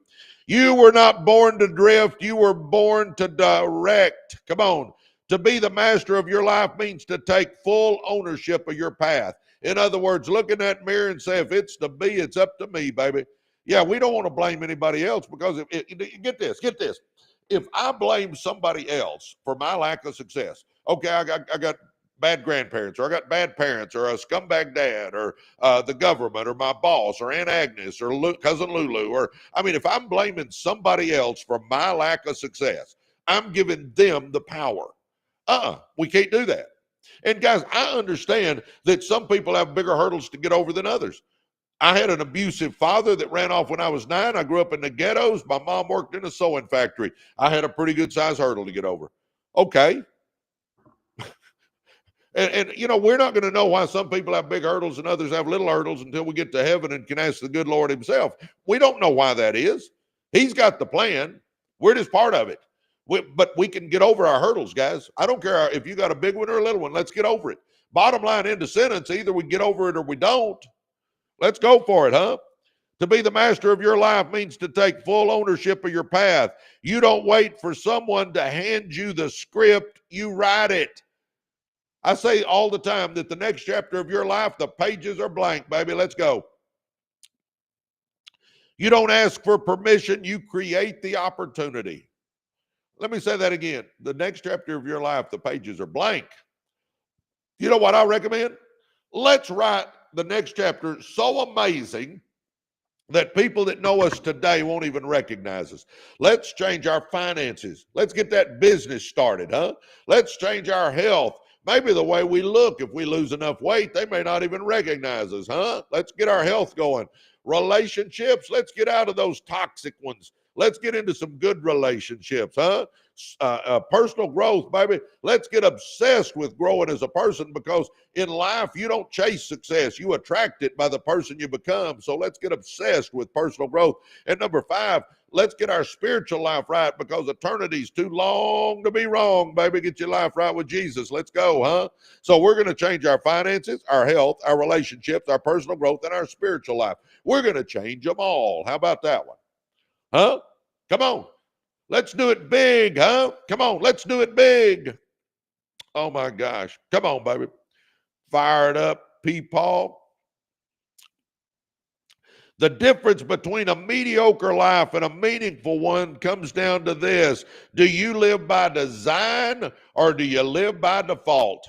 You were not born to drift. You were born to direct. Come on. To be the master of your life means to take full ownership of your path. In other words, look in that mirror and say, if it's to be, it's up to me, baby. Yeah, we don't want to blame anybody else because get this. If I blame somebody else for my lack of success, okay, I got bad grandparents, or I got bad parents, or a scumbag dad, or the government, or my boss, or Aunt Agnes, or cousin Lulu, or I mean, if I'm blaming somebody else for my lack of success, I'm giving them the power. We can't do that. And guys, I understand that some people have bigger hurdles to get over than others. I had an abusive father that ran off when I was 9. I grew up in the ghettos. My mom worked in a sewing factory. I had a pretty good size hurdle to get over. Okay. And you know, we're not going to know why some people have big hurdles and others have little hurdles until we get to heaven and can ask the good Lord himself. We don't know why that is. He's got the plan. We're just part of it. But we can get over our hurdles, guys. I don't care if you got a big one or a little one. Let's get over it. Bottom line, end of sentence, either we get over it or we don't. Let's go for it, huh? To be the master of your life means to take full ownership of your path. You don't wait for someone to hand you the script. You write it. I say all the time that the next chapter of your life, the pages are blank, baby. Let's go. You don't ask for permission. You create the opportunity. Let me say that again. The next chapter of your life, the pages are blank. You know what I recommend? Let's write the next chapter so amazing that people that know us today won't even recognize us. Let's change our finances. Let's get that business started, huh? Let's change our health. Maybe the way we look, if we lose enough weight, they may not even recognize us, huh? Let's get our health going. Relationships, let's get out of those toxic ones. Let's get into some good relationships, huh? Personal growth, baby. Let's get obsessed with growing as a person, because in life, you don't chase success. You attract it by the person you become. So let's get obsessed with personal growth. And number 5, let's get our spiritual life right, because eternity's too long to be wrong, baby. Get your life right with Jesus. Let's go, huh? So we're going to change our finances, our health, our relationships, our personal growth, and our spiritual life. We're going to change them all. How about that one? Huh? Come on. Let's do it big, huh? Come on. Let's do it big. Oh, my gosh. Come on, baby. Fire it up, people. The difference between a mediocre life and a meaningful one comes down to this. Do you live by design or do you live by default?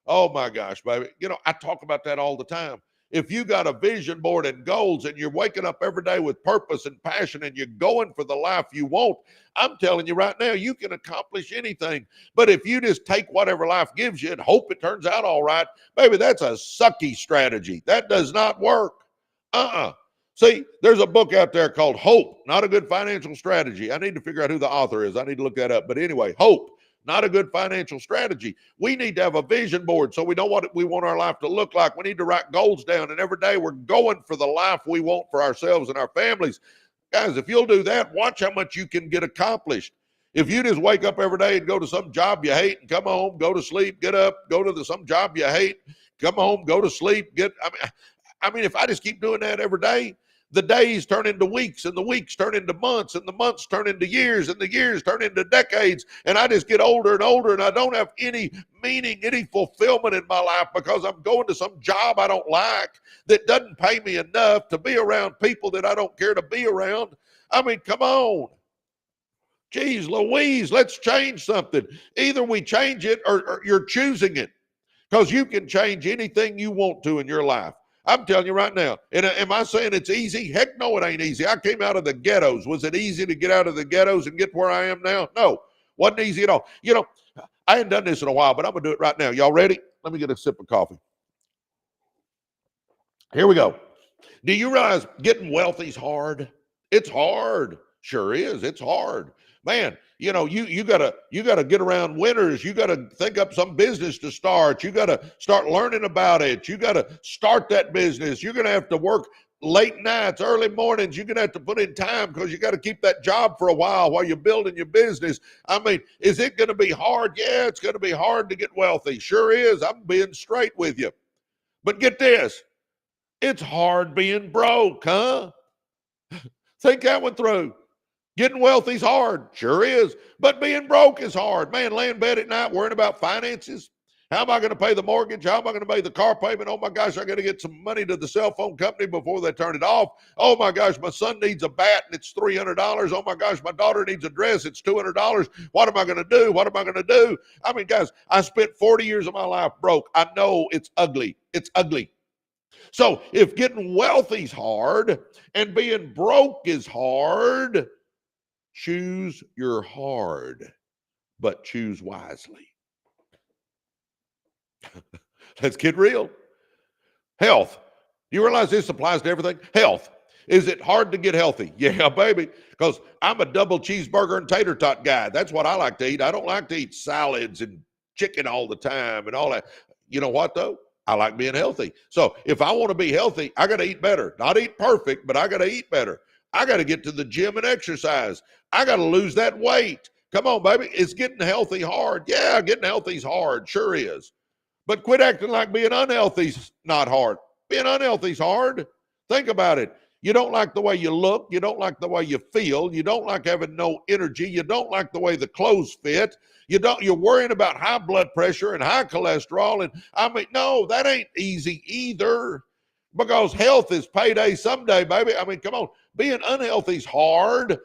Oh, my gosh, baby. You know, I talk about that all the time. If you got a vision board and goals and you're waking up every day with purpose and passion and you're going for the life you want, I'm telling you right now, you can accomplish anything. But if you just take whatever life gives you and hope it turns out all right, baby, that's a sucky strategy. That does not work. See, there's a book out there called Hope, Not a Good Financial Strategy. I need to figure out who the author is. I need to look that up. But anyway, Hope, Not a Good Financial Strategy. We need to have a vision board so we know what we want our life to look like. We need to write goals down, and every day we're going for the life we want for ourselves and our families. Guys, if you'll do that, watch how much you can get accomplished. If you just wake up every day and go to some job you hate and come home, go to sleep, get up, go to some job you hate, come home, go to sleep, I mean, if I just keep doing that every day, the days turn into weeks, and the weeks turn into months, and the months turn into years, and the years turn into decades, and I just get older and older, and I don't have any meaning, any fulfillment in my life because I'm going to some job I don't like that doesn't pay me enough to be around people that I don't care to be around. I mean, come on. Geez Louise, let's change something. Either we change it or you're choosing it, because you can change anything you want to in your life. I'm telling you right now. And am I saying it's easy? Heck no, it ain't easy. I came out of the ghettos. Was it easy to get out of the ghettos and get where I am now? No, wasn't easy at all. You know, I hadn't done this in a while, but I'm going to do it right now. Y'all ready? Let me get a sip of coffee. Here we go. Do you realize getting wealthy is hard? It's hard. Sure is. It's hard. Man, you know, you gotta get around winners. You gotta think up some business to start. You gotta start learning about it. You gotta start that business. You're gonna have to work late nights, early mornings. You're gonna have to put in time because you got to keep that job for a while you're building your business. I mean, is it gonna be hard? Yeah, it's gonna be hard to get wealthy. Sure is. I'm being straight with you. But get this, it's hard being broke, huh? Think that one through. Getting wealthy's hard. Sure is. But being broke is hard. Man, laying in bed at night worrying about finances. How am I going to pay the mortgage? How am I going to pay the car payment? Oh my gosh, I got to get some money to the cell phone company before they turn it off. Oh my gosh, my son needs a bat and it's $300. Oh my gosh, my daughter needs a dress. It's $200. What am I going to do? What am I going to do? I mean, guys, I spent 40 years of my life broke. I know it's ugly. It's ugly. So if getting wealthy's hard and being broke is hard, choose your hard, but choose wisely. Let's get real. Health. You realize this applies to everything? Health. Is it hard to get healthy? Yeah, baby, because I'm a double cheeseburger and tater tot guy. That's what I like to eat. I don't like to eat salads and chicken all the time and all that. You know what, though? I like being healthy. So if I want to be healthy, I got to eat better. Not eat perfect, but I got to eat better. I got to get to the gym and exercise. I got to lose that weight. Come on, baby. Is getting healthy hard? Yeah, getting healthy is hard. Sure is. But quit acting like being unhealthy is not hard. Being unhealthy is hard. Think about it. You don't like the way you look. You don't like the way you feel. You don't like having no energy. You don't like the way the clothes fit. You're worrying about high blood pressure and high cholesterol. And I mean, no, that ain't easy either, because health is payday someday, baby. I mean, come on. Being unhealthy is hard.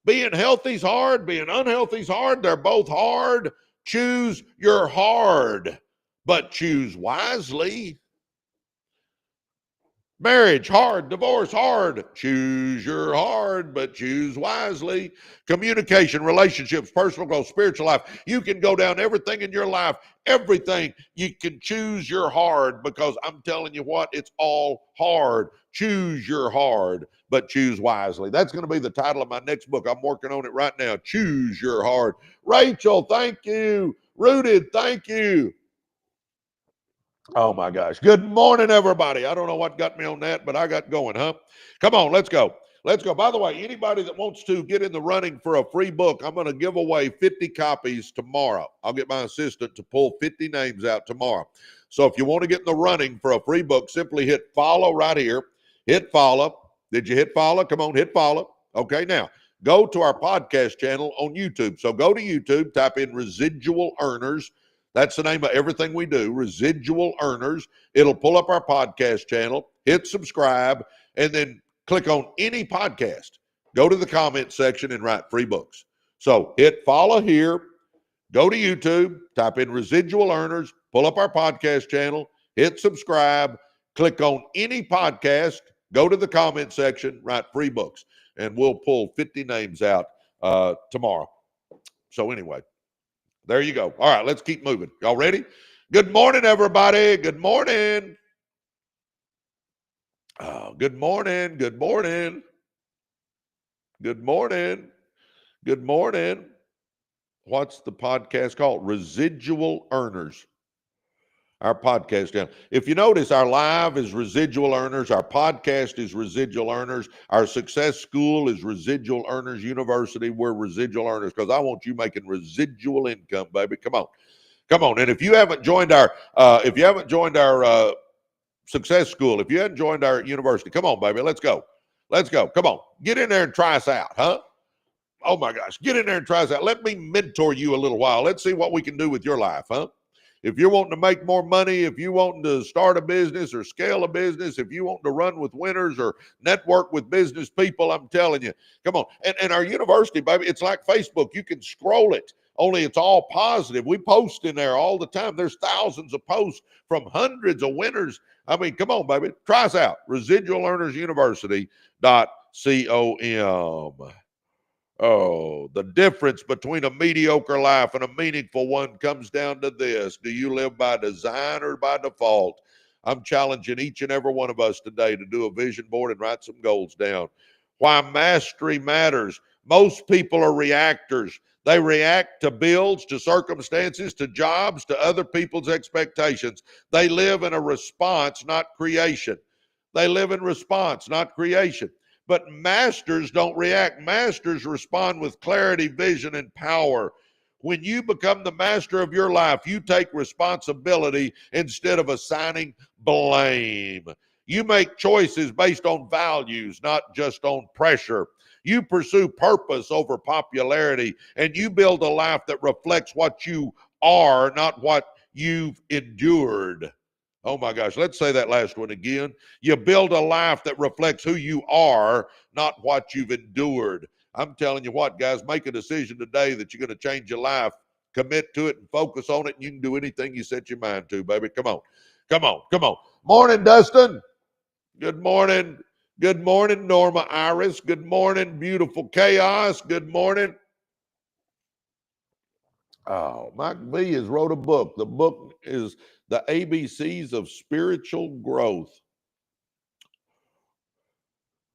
Being healthy is hard. Being unhealthy is hard. They're both hard. Choose your hard, but choose wisely. Marriage, hard. Divorce, hard. Choose your hard, but choose wisely. Communication, relationships, personal growth, spiritual life. You can go down everything in your life, everything. You can choose your hard, because I'm telling you what, it's all hard. Choose your hard, but choose wisely. That's going to be the title of my next book. I'm working on it right now. Choose your hard. Rachel, thank you. Rooted, thank you. Oh my gosh. Good morning, everybody. I don't know what got me on that, but I got going, huh? Come on, let's go. Let's go. By the way, anybody that wants to get in the running for a free book, I'm going to give away 50 copies tomorrow. I'll get my assistant to pull 50 names out tomorrow. So if you want to get in the running for a free book, simply hit follow right here. Hit follow. Did you hit follow? Come on, hit follow. Okay, now go to our podcast channel on YouTube. So go to YouTube, type in Residual Earners. That's the name of everything we do, Residual Earners. It'll pull up our podcast channel, hit subscribe, and then click on any podcast. Go to the comment section and write free books. So hit follow here, go to YouTube, type in Residual Earners, pull up our podcast channel, hit subscribe, click on any podcast, go to the comment section, write free books, and we'll pull 50 names out tomorrow. So anyway. There you go. All right, let's keep moving. Y'all ready? Good morning, everybody. Good morning. Oh, good morning. Good morning. Good morning. Good morning. What's the podcast called? Residual Earners. Our podcast channel. If you notice, our live is Residual Earners. Our podcast is Residual Earners. Our success school is Residual Earners University. We're Residual Earners because I want you making residual income, baby. Come on, come on. And if you haven't joined our, success school, if you haven't joined our university, come on, baby. Let's go. Let's go. Come on. Get in there and try us out, huh? Oh my gosh. Get in there and try us out. Let me mentor you a little while. Let's see what we can do with your life, huh? If you're wanting to make more money, if you're wanting to start a business or scale a business, if you want to run with winners or network with business people, I'm telling you, come on. And our university, baby, it's like Facebook. You can scroll it, only it's all positive. We post in there all the time. There's thousands of posts from hundreds of winners. I mean, come on, baby. Try us out. Residual Earners University.com. Oh, the difference between a mediocre life and a meaningful one comes down to this. Do you live by design or by default? I'm challenging each and every one of us today to do a vision board and write some goals down. Why mastery matters. Most people are reactors. They react to bills, to circumstances, to jobs, to other people's expectations. They live in a response, not creation. They live in response, not creation. But masters don't react. Masters respond with clarity, vision, and power. When you become the master of your life, you take responsibility instead of assigning blame. You make choices based on values, not just on pressure. You pursue purpose over popularity, and you build a life that reflects what you are, not what you've endured. Oh my gosh, let's say that last one again. You build a life that reflects who you are, not what you've endured. I'm telling you what, guys, make a decision today that you're going to change your life. Commit to it and focus on it, and you can do anything you set your mind to, baby. Come on. Come on. Come on. Morning, Dustin. Good morning. Good morning, Norma Iris. Good morning, beautiful chaos. Good morning. Oh, Mike V has wrote a book. The book is The ABCs of Spiritual Growth.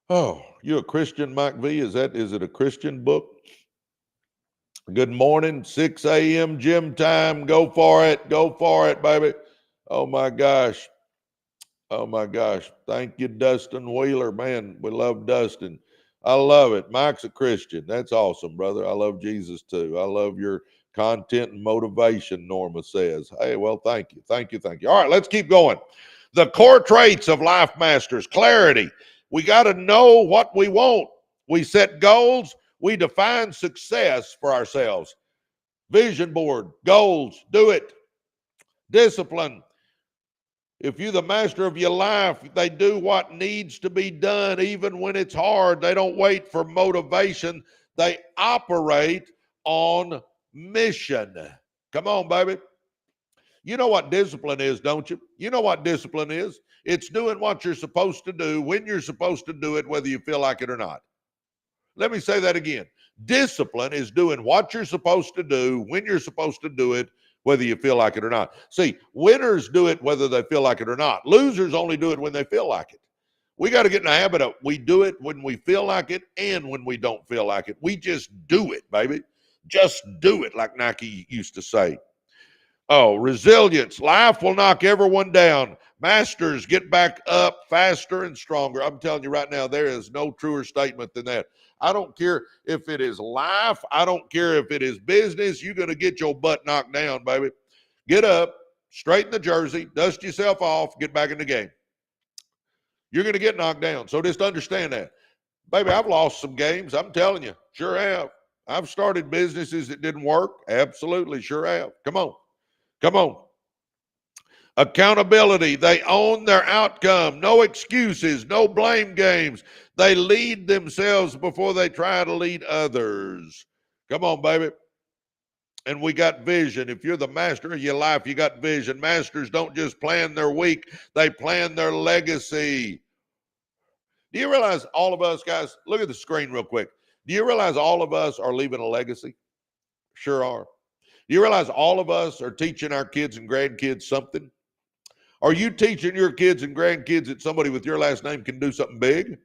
Oh, you a Christian, Mike V? Is it a Christian book? Good morning, 6 a.m. gym time. Go for it. Go for it, baby. Oh my gosh. Oh my gosh. Thank you, Dustin Wheeler. Man, we love Dustin. I love it. Mike's a Christian. That's awesome, brother. I love Jesus too. I love your content and motivation, Norma says. Hey, well, thank you. Thank you. Thank you. All right, let's keep going. The core traits of life masters: clarity. We got to know what we want. We set goals. We define success for ourselves. Vision board, goals, do it. Discipline. If you're the master of your life, they do what needs to be done, even when it's hard. They don't wait for motivation. They operate on mission. Come on, baby. You know what discipline is, don't you? You know what discipline is. It's doing what you're supposed to do when you're supposed to do it, whether you feel like it or not. Let me say that again. Discipline is doing what you're supposed to do when you're supposed to do it, whether you feel like it or not. See, winners do it whether they feel like it or not. Losers only do it when they feel like it. We got to get in the habit of we do it when we feel like it and when we don't feel like it. We just do it, baby. Just do it, like Nike used to say. Oh, resilience. Life will knock everyone down. Masters get back up faster and stronger. I'm telling you right now, there is no truer statement than that. I don't care if it is life. I don't care if it is business. You're going to get your butt knocked down, baby. Get up, straighten the jersey, dust yourself off, get back in the game. You're going to get knocked down. So just understand that. Baby, I've lost some games. I'm telling you, sure have. I've started businesses that didn't work. Absolutely, sure have. Come on. Come on. Accountability. They own their outcome. No excuses, no blame games. They lead themselves before they try to lead others. Come on, baby. And we got vision. If you're the master of your life, you got vision. Masters don't just plan their week, they plan their legacy. Do you realize all of us, guys, look at the screen real quick. Do you realize all of us are leaving a legacy? Sure are. Do you realize all of us are teaching our kids and grandkids something? Are you teaching your kids and grandkids that somebody with your last name can do something big?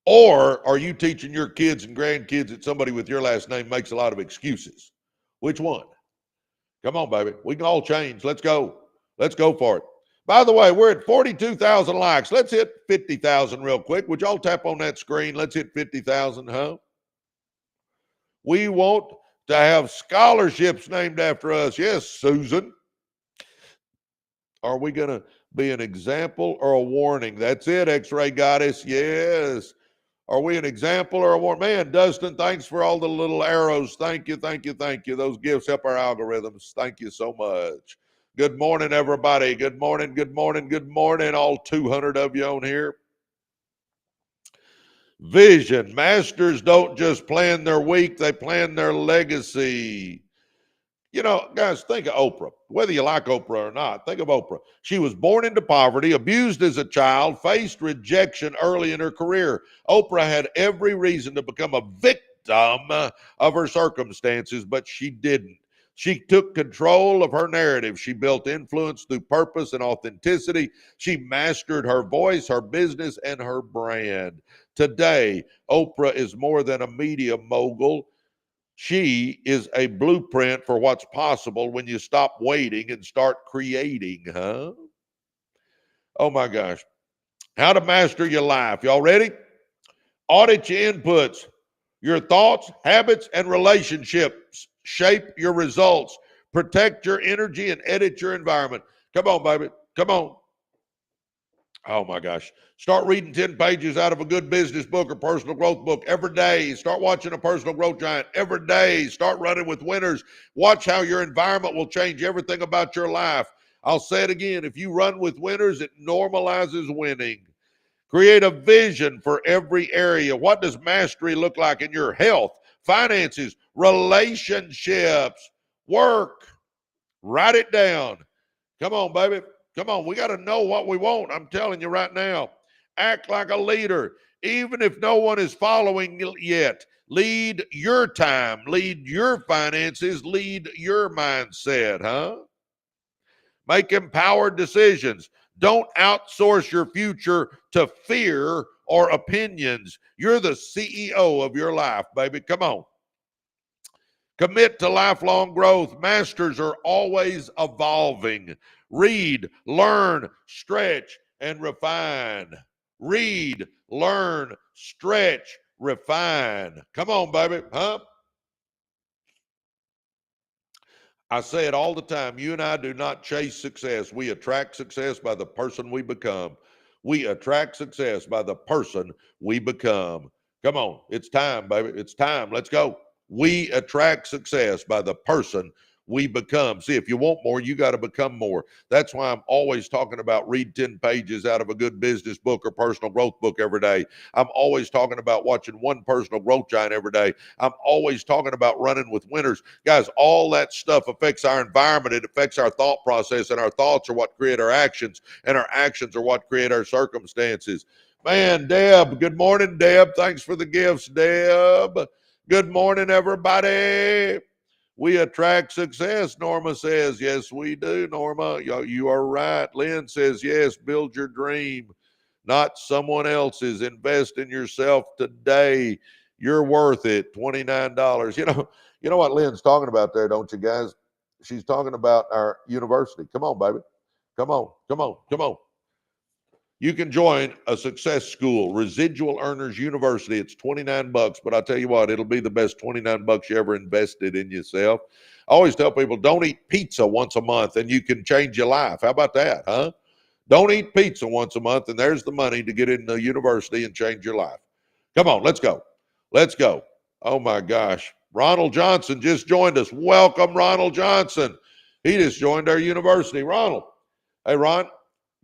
Or are you teaching your kids and grandkids that somebody with your last name makes a lot of excuses? Which one? Come on, baby. We can all change. Let's go. Let's go for it. By the way, we're at 42,000 likes. Let's hit 50,000 real quick. Would y'all tap on that screen? Let's hit 50,000, huh? We want to have scholarships named after us. Yes, Susan. Are we gonna Be an example or a warning. That's it, X-Ray Goddess. Yes. Are we an example or a warning? Man, Dustin, thanks for all the little arrows. Thank you, thank you, thank you. Those gifts help our algorithms. Thank you so much. Good morning, everybody. Good morning, good morning, good morning. All 200 of you on here. Vision. Masters don't just plan their week, they plan their legacy. You know, guys, think of Oprah. Whether you like Oprah or not, think of Oprah. She was born into poverty, abused as a child, faced rejection early in her career. Oprah had every reason to become a victim of her circumstances, but she didn't. She took control of her narrative. She built influence through purpose and authenticity. She mastered her voice, her business, and her brand. Today, Oprah is more than a media mogul. She is a blueprint for what's possible when you stop waiting and start creating, huh? Oh my gosh. How to master your life. Y'all ready? Audit your inputs. Your thoughts, habits, and relationships shape your results. Protect your energy and edit your environment. Come on, baby. Come on. Oh my gosh. Start reading 10 pages out of a good business book or personal growth book every day. Start watching a personal growth giant every day. Start running with winners. Watch how your environment will change everything about your life. I'll say it again. If you run with winners, it normalizes winning. Create a vision for every area. What does mastery look like in your health, finances, relationships, work? Write it down. Come on, baby. Come on. We got to know what we want. I'm telling you right now. Act like a leader, even if no one is following yet. Lead your time, lead your finances, lead your mindset, huh? Make empowered decisions. Don't outsource your future to fear or opinions. You're the CEO of your life, baby. Come on. Commit to lifelong growth. Masters are always evolving. Read, learn, stretch, and refine. Read, learn, stretch, refine. Come on, baby. Huh? I say it all the time. You and I do not chase success. We attract success by the person we become. We attract success by the person we become. Come on. It's time, baby. It's time. Let's go. We attract success by the person we become. See, if you want more, you got to become more. That's why I'm always talking about read 10 pages out of a good business book or personal growth book every day. I'm always talking about watching one personal growth giant every day. I'm always talking about running with winners. Guys, all that stuff affects our environment. It affects our thought process, and our thoughts are what create our actions, and our actions are what create our circumstances. Man, Deb, good morning, Deb. Thanks for the gifts, Deb. Good morning, everybody. We attract success, Norma says. Yes, we do, Norma. You are right. Lynn says, yes, build your dream, not someone else's. Invest in yourself today. You're worth it. $29. You know what Lynn's talking about there, don't you guys? She's talking about our university. Come on, baby. Come on, come on, come on. You can join a success school, Residual Earners University. It's $29, but I'll tell you what, it'll be the best $29 you ever invested in yourself. I always tell people, don't eat pizza once a month and you can change your life. How about that, huh? Don't eat pizza once a month and there's the money to get in the university and change your life. Come on, let's go. Let's go. Oh my gosh. Ronald Johnson just joined us. Welcome, Ronald Johnson. He just joined our university. Ronald. Hey, Ron.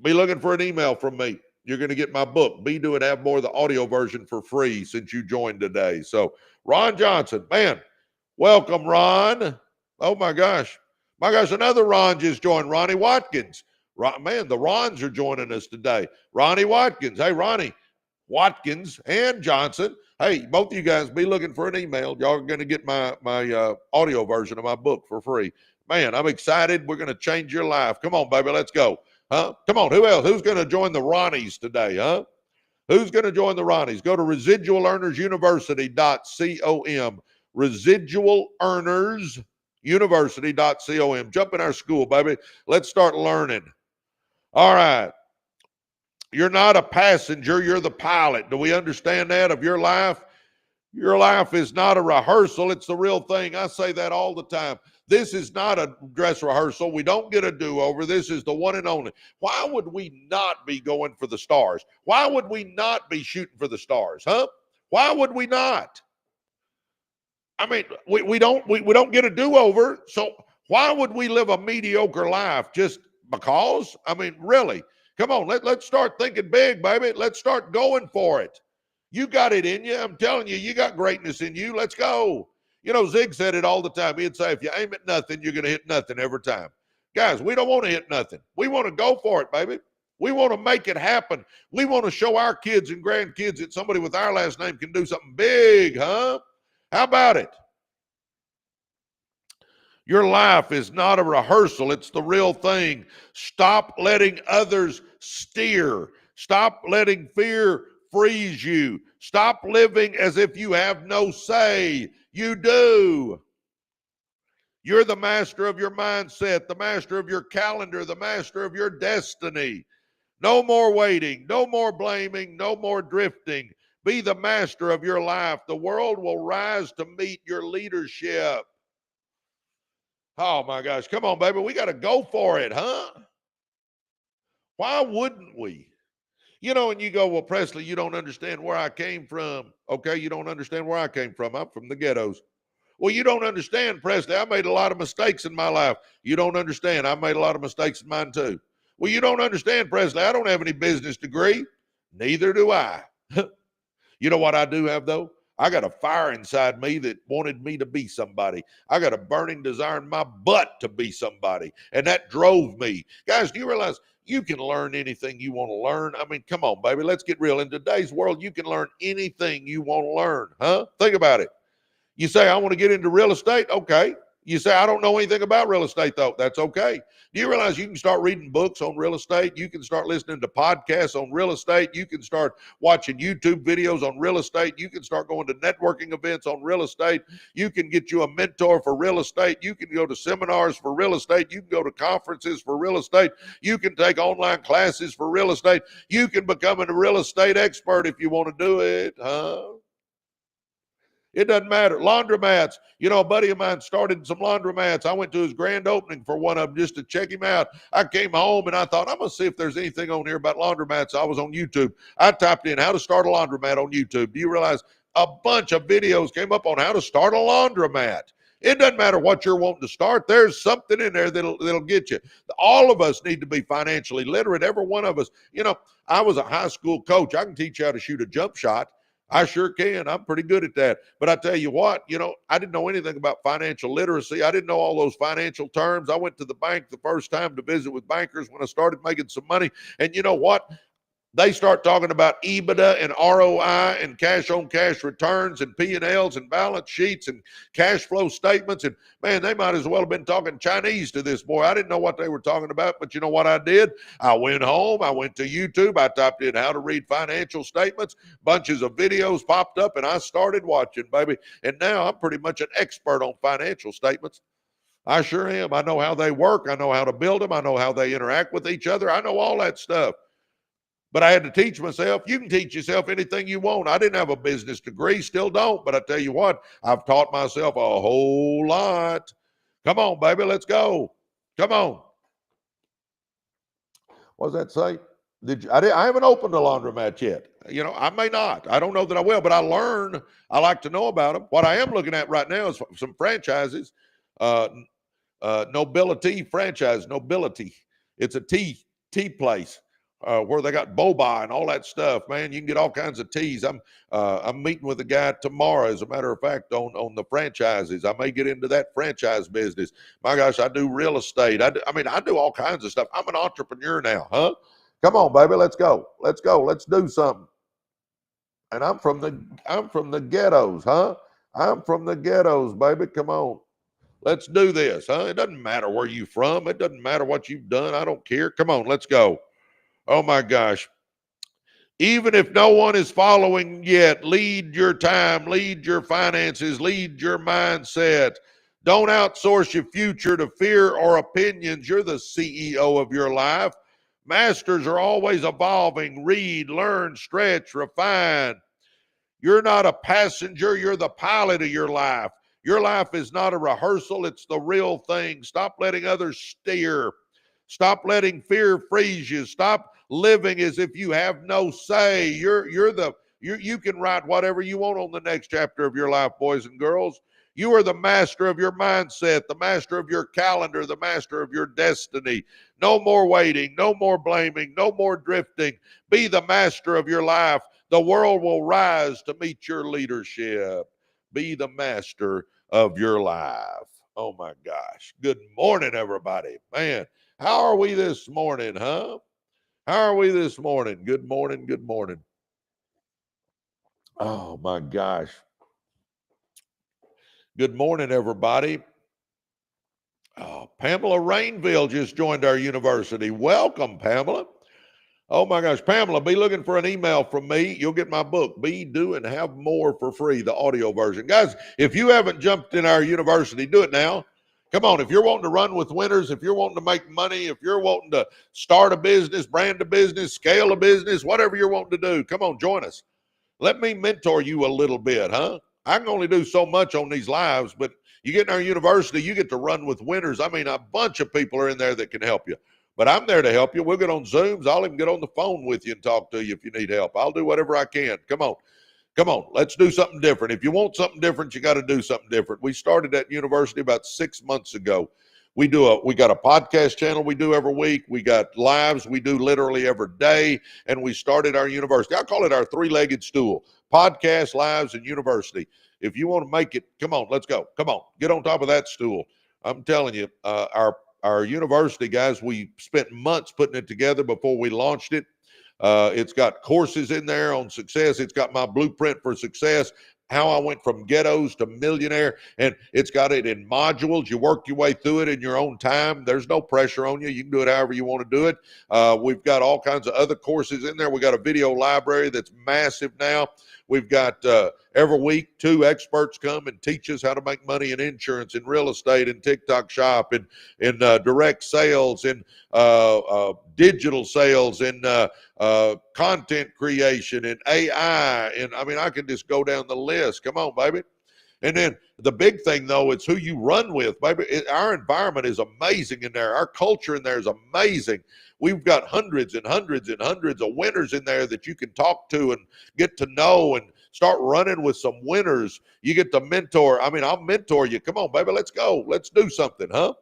Be looking for an email from me. You're going to get my book, Be Do It, Have More, the audio version for free since you joined today. So, Ron Johnson, man, welcome, Ron. Oh, my gosh. My gosh, another Ron just joined, Ronnie Watkins. Man, the Rons are joining us today. Ronnie Watkins. Hey, Ronnie Watkins and Johnson. Hey, both of you guys be looking for an email. Y'all are going to get my audio version of my book for free. Man, I'm excited. We're going to change your life. Come on, baby, let's go. Huh? Come on, who else? Who's going to join the Ronnies today, huh? Who's going to join the Ronnies? Go to residualearnersuniversity.com. Residualearnersuniversity.com. Jump in our school, baby. Let's start learning. All right. You're not a passenger. You're the pilot. Do we understand that of your life? Your life is not a rehearsal. It's the real thing. I say that all the time. This is not a dress rehearsal. We don't get a do-over. This is the one and only. Why would we not be going for the stars? Why would we not be shooting for the stars, huh? Why would we not? I mean, we don't get a do-over, so why would we live a mediocre life just because? I mean, really? Come on, let's start thinking big, baby. Let's start going for it. You got it in you. I'm telling you, you got greatness in you. Let's go. You know, Zig said it all the time. He'd say, if you aim at nothing, you're going to hit nothing every time. Guys, we don't want to hit nothing. We want to go for it, baby. We want to make it happen. We want to show our kids and grandkids that somebody with our last name can do something big, huh? How about it? Your life is not a rehearsal. It's the real thing. Stop letting others steer. Stop letting fear freeze you. Stop living as if you have no say. You do. You're the master of your mindset, the master of your calendar, the master of your destiny. No more waiting, no more blaming, no more drifting. Be the master of your life. The world will rise to meet your leadership. Oh my gosh, come on, baby. We got to go for it, huh? Why wouldn't we? You know, and you go, well, Presley, you don't understand where I came from. Okay, you don't understand where I came from. I'm from the ghettos. Well, you don't understand, Presley. I made a lot of mistakes in my life. You don't understand. I made a lot of mistakes in mine too. Well, you don't understand, Presley. I don't have any business degree. Neither do I. You know what I do have, though? I got a fire inside me that wanted me to be somebody. I got a burning desire in my butt to be somebody. And that drove me. Guys, do you realize you can learn anything you want to learn? I mean, come on, baby. Let's get real. In today's world, you can learn anything you want to learn, huh? Think about it. You say, I want to get into real estate. Okay. You say, I don't know anything about real estate, though. That's okay. Do you realize you can start reading books on real estate? You can start listening to podcasts on real estate. You can start watching YouTube videos on real estate. You can start going to networking events on real estate. You can get you a mentor for real estate. You can go to seminars for real estate. You can go to conferences for real estate. You can take online classes for real estate. You can become a real estate expert if you want to do it, huh? It doesn't matter. Laundromats. You know, a buddy of mine started some laundromats. I went to his grand opening for one of them just to check him out. I came home and I thought, I'm going to see if there's anything on here about laundromats. I was on YouTube. I typed in how to start a laundromat on YouTube. Do you realize a bunch of videos came up on how to start a laundromat? It doesn't matter what you're wanting to start. There's something in there that'll get you. All of us need to be financially literate. Every one of us. You know, I was a high school coach. I can teach you how to shoot a jump shot. I sure can. I'm pretty good at that. But I tell you what, you know, I didn't know anything about financial literacy. I didn't know all those financial terms. I went to the bank the first time to visit with bankers when I started making some money. And you know what? They start talking about EBITDA and ROI and cash on cash returns and P&Ls and balance sheets and cash flow statements. And man, they might as well have been talking Chinese to this boy. I didn't know what they were talking about, but you know what I did? I went home, I went to YouTube, I typed in how to read financial statements, bunches of videos popped up, and I started watching, baby. And now I'm pretty much an expert on financial statements. I sure am. I know how they work. I know how to build them. I know how they interact with each other. I know all that stuff. But I had to teach myself. You can teach yourself anything you want. I didn't have a business degree, still don't. But I tell you what, I've taught myself a whole lot. Come on, baby, let's go. Come on. What does that say? I haven't opened a laundromat yet. You know, I may not. I don't know that I will, but I learn. I like to know about them. What I am looking at right now is some franchises. Nobility franchise, Nobility. It's a tea place. Where they got boba and all that stuff, man. You can get all kinds of teas. I'm meeting with a guy tomorrow, as a matter of fact, on the franchises. I may get into that franchise business. My gosh, I do real estate. I do all kinds of stuff. I'm an entrepreneur now, huh? Come on, baby, let's go. Let's go. Let's do something. And I'm from the ghettos, huh? I'm from the ghettos, baby. Come on. Let's do this, huh? It doesn't matter where you're from. It doesn't matter what you've done. I don't care. Come on, let's go. Oh my gosh. Even if no one is following yet, lead your time, lead your finances, lead your mindset. Don't outsource your future to fear or opinions. You're the CEO of your life. Masters are always evolving. Read, learn, stretch, refine. You're not a passenger. You're the pilot of your life. Your life is not a rehearsal. It's the real thing. Stop letting others steer. Stop letting fear freeze you. Stop living as if you have no say. You can write whatever you want on the next chapter of your life, boys and girls. You are the master of your mindset, the master of your calendar, the master of your destiny. No more waiting, no more blaming, no more drifting. Be the master of your life. The world will rise to meet your leadership. Be the master of your life. Oh my gosh. Good morning, everybody. Man, how are we this morning, huh? How are we this morning? Good morning. Good morning. Oh my gosh. Good morning, everybody. Oh, Pamela Rainville just joined our university. Welcome, Pamela. Oh my gosh, Pamela, be looking for an email from me. You'll get my book, Be, Do, and Have More for free, the audio version. Guys, if you haven't jumped in our university, do it now. Come on, if you're wanting to run with winners, if you're wanting to make money, if you're wanting to start a business, brand a business, scale a business, whatever you're wanting to do, come on, join us. Let me mentor you a little bit, huh? I can only do so much on these lives, but you get in our university, you get to run with winners. I mean, a bunch of people are in there that can help you. But I'm there to help you. We'll get on Zooms. I'll even get on the phone with you and talk to you if you need help. I'll do whatever I can. Come on. Come on. Let's do something different. If you want something different, you got to do something different. We started at university about 6 months ago. We got a podcast channel we do every week. We got lives we do literally every day. And we started our university. I call it our three-legged stool: podcast, lives, and university. If you want to make it, come on, let's go. Come on, get on top of that stool. I'm telling you, our university, guys, we spent months putting it together before we launched it. It's got courses in there on success. It's got my blueprint for success, how I went from ghettos to millionaire, and it's got it in modules. You work your way through it in your own time. There's no pressure on you. You can do it however you want to do it. We've got all kinds of other courses in there. We got a video library that's massive now. We've got every week 2 experts come and teach us how to make money in insurance, in real estate, in TikTok shop, in direct sales, in digital sales, in content creation, in AI. And I mean, I can just go down the list. Come on, baby. And then the big thing, though, it's who you run with, baby. Our environment is amazing in there. Our culture in there is amazing. We've got hundreds and hundreds and hundreds of winners in there that you can talk to and get to know and start running with some winners. You get to mentor. I mean, I'll mentor you. Come on, baby. Let's go. Let's do something, huh?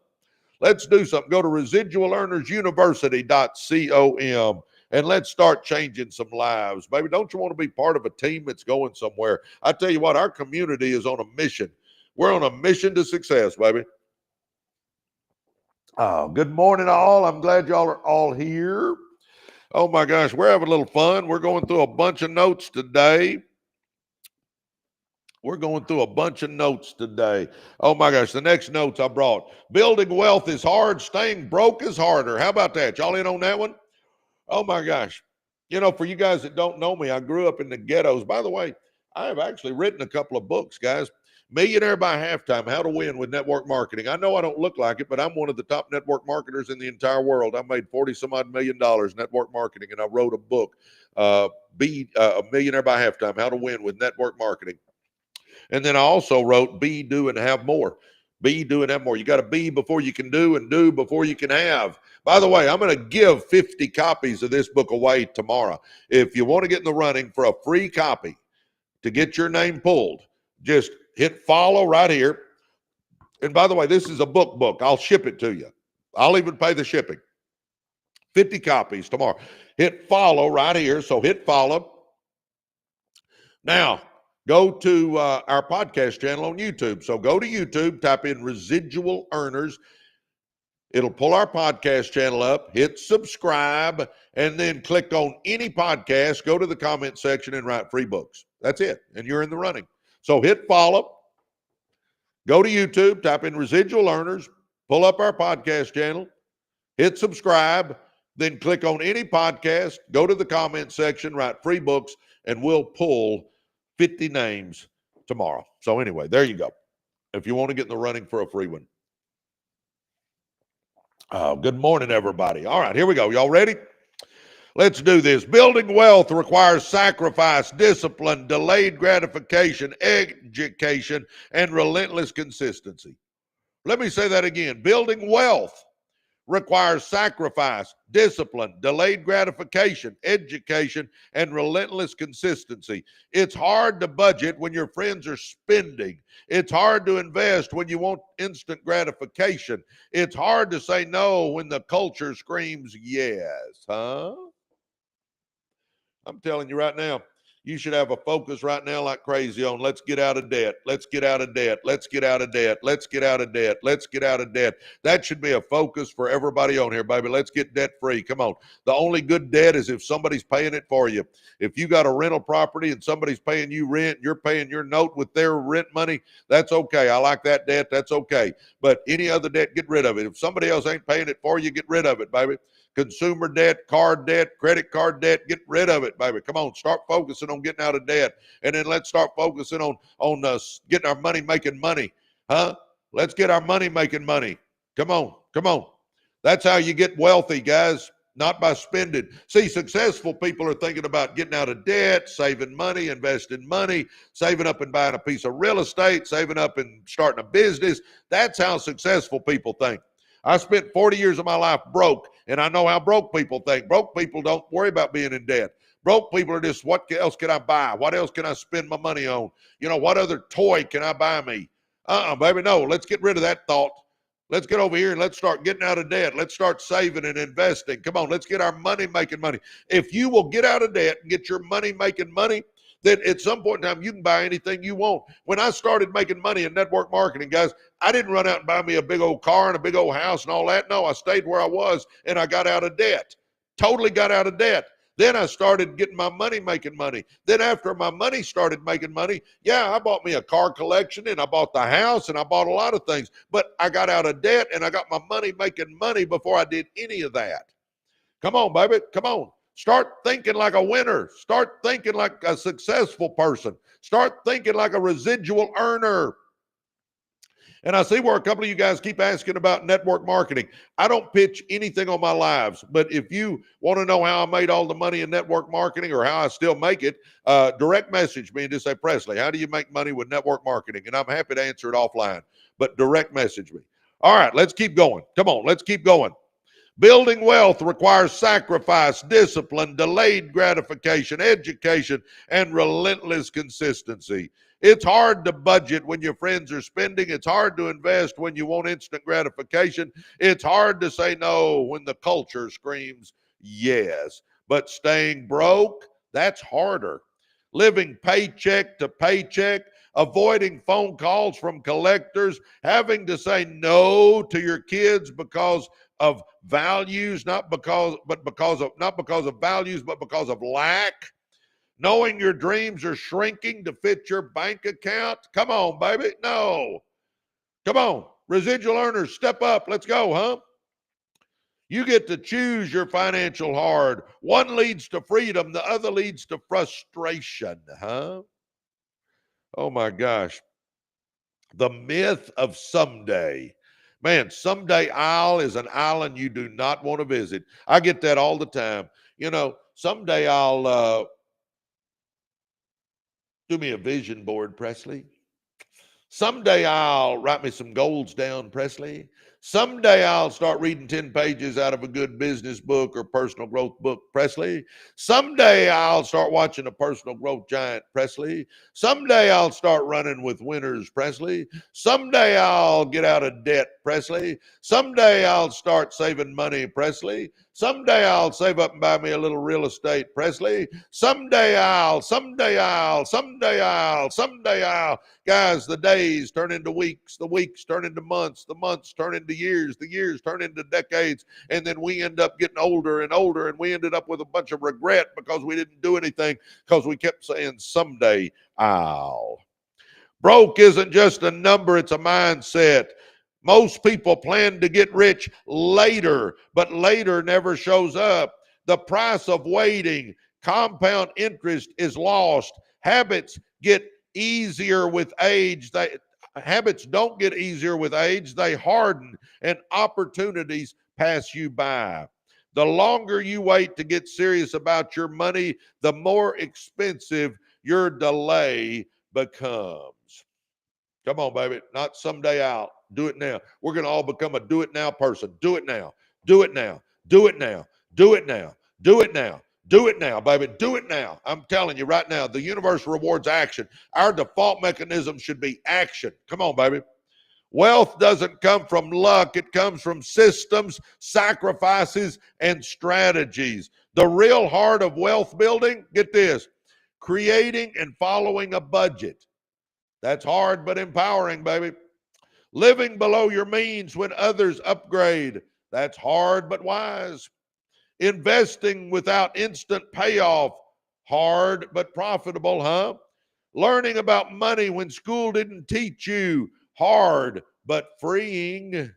Let's do something. Go to residualearnersuniversity.com and let's start changing some lives. Baby, don't you want to be part of a team that's going somewhere? I tell you what, our community is on a mission. We're on a mission to success, baby. Oh, good morning, all. I'm glad y'all are all here. Oh, my gosh, we're having a little fun. We're going through a bunch of notes today. Oh, my gosh, the next notes I brought. Building wealth is hard. Staying broke is harder. How about that? Y'all in on that one? Oh, my gosh. You know, for you guys that don't know me, I grew up in the ghettos. By the way, I have actually written a couple of books, guys. Millionaire by Halftime, How to Win with Network Marketing. I know I don't look like it, but I'm one of the top network marketers in the entire world. I made 40 some odd $1 million network marketing, and I wrote a book, Be a Millionaire by Halftime, How to Win with Network Marketing. And then I also wrote Be, Do, and Have More. Be, do, and have more. You got to be before you can do, and do before you can have. By the way, I'm going to give 50 copies of this book away tomorrow. If you want to get in the running for a free copy to get your name pulled, just hit follow right here. And by the way, this is a book. I'll ship it to you. I'll even pay the shipping. 50 copies tomorrow. Hit follow right here. So hit follow. Now, go to our podcast channel on YouTube. So go to YouTube, type in Residual Earners. It'll pull our podcast channel up, hit subscribe, and then click on any podcast, go to the comment section and write free books. That's it. And you're in the running. So hit follow, go to YouTube, type in Residual Earners, pull up our podcast channel, hit subscribe, then click on any podcast, go to the comment section, write free books, and we'll pull 50 names tomorrow. So anyway, there you go. If you want to get in the running for a free one. Oh, good morning, everybody. All right, here we go. Y'all ready? Let's do this. Building wealth requires sacrifice, discipline, delayed gratification, education, and relentless consistency. Let me say that again. Building wealth requires sacrifice, discipline, delayed gratification, education, and relentless consistency. It's hard to budget when your friends are spending. It's hard to invest when you want instant gratification. It's hard to say no when the culture screams yes, huh? I'm telling you right now, you should have a focus right now like crazy on let's get out of debt. Let's get out of debt. Let's get out of debt. Let's get out of debt. Let's get out of debt. That should be a focus for everybody on here, baby. Let's get debt free. Come on. The only good debt is if somebody's paying it for you. If you got a rental property and somebody's paying you rent, you're paying your note with their rent money, that's okay. I like that debt. That's okay. But any other debt, get rid of it. If somebody else ain't paying it for you, get rid of it, baby. Consumer debt, card debt, credit card debt, get rid of it, baby. Come on, start focusing on getting out of debt. And then let's start focusing on getting our money making money. Huh? Let's get our money making money. Come on, come on. That's how you get wealthy, guys, not by spending. See, successful people are thinking about getting out of debt, saving money, investing money, saving up and buying a piece of real estate, saving up and starting a business. That's how successful people think. I spent 40 years of my life broke, and I know how broke people think. Broke people don't worry about being in debt. Broke people are just, what else can I buy? What else can I spend my money on? You know, what other toy can I buy me? Baby, no. Let's get rid of that thought. Let's get over here and let's start getting out of debt. Let's start saving and investing. Come on, let's get our money making money. If you will get out of debt and get your money making money, then at some point in time, you can buy anything you want. When I started making money in network marketing, guys, I didn't run out and buy me a big old car and a big old house and all that. No, I stayed where I was and I got out of debt. Totally got out of debt. Then I started getting my money making money. Then after my money started making money, yeah, I bought me a car collection and I bought the house and I bought a lot of things. But I got out of debt and I got my money making money before I did any of that. Come on, baby. Come on. Start thinking like a winner. Start thinking like a successful person. Start thinking like a residual earner. And I see where a couple of you guys keep asking about network marketing. I don't pitch anything on my lives, but if you want to know how I made all the money in network marketing or how I still make it, direct message me and just say, Presley, how do you make money with network marketing? And I'm happy to answer it offline, but direct message me. All right, let's keep going. Come on, let's keep going. Building wealth requires sacrifice, discipline, delayed gratification, education, and relentless consistency. It's hard to budget when your friends are spending. It's hard to invest when you want instant gratification. It's hard to say no when the culture screams yes. But staying broke, that's harder. Living paycheck to paycheck, avoiding phone calls from collectors, having to say no to your kids because of values, not because of values, but because of lack. Knowing your dreams are shrinking to fit your bank account. Come on, baby. No. Come on. Residual earners, step up. Let's go, huh? You get to choose your financial hard. One leads to freedom. The other leads to frustration, huh? Oh, my gosh. The myth of someday. Man, someday Isle is an island you do not want to visit. I get that all the time. You know, someday I'll do me a vision board, Presley. Someday I'll write me some goals down, Presley. Someday I'll start reading 10 pages out of a good business book or personal growth book, Presley. Someday I'll start watching a personal growth giant, Presley. Someday I'll start running with winners, Presley. Someday I'll get out of debt, Presley. Someday I'll start saving money, Presley. Someday I'll save up and buy me a little real estate, Presley. Someday I'll. Guys, the days turn into weeks, the weeks turn into months, the months turn into years, the years turn into decades, and then we end up getting older and older, and we ended up with a bunch of regret because we didn't do anything because we kept saying, someday I'll. Broke isn't just a number, it's a mindset. Most people plan to get rich later, but later never shows up. The price of waiting, compound interest is lost. Habits get easier with age. Habits don't get easier with age, they harden, and opportunities pass you by. The longer you wait to get serious about your money, the more expensive your delay becomes. Come on, baby. Not someday out. Do it now. We're going to all become a do it now person. Do it now. Do it now. Do it now. Do it now. Do it now. Do it now, baby. Do it now. I'm telling you right now, the universe rewards action. Our default mechanism should be action. Come on, baby. Wealth doesn't come from luck. It comes from systems, sacrifices, and strategies. The real heart of wealth building, get this, creating and following a budget. That's hard but empowering, baby. Living below your means when others upgrade. That's hard but wise. Investing without instant payoff. Hard but profitable, huh? Learning about money when school didn't teach you. Hard but freeing.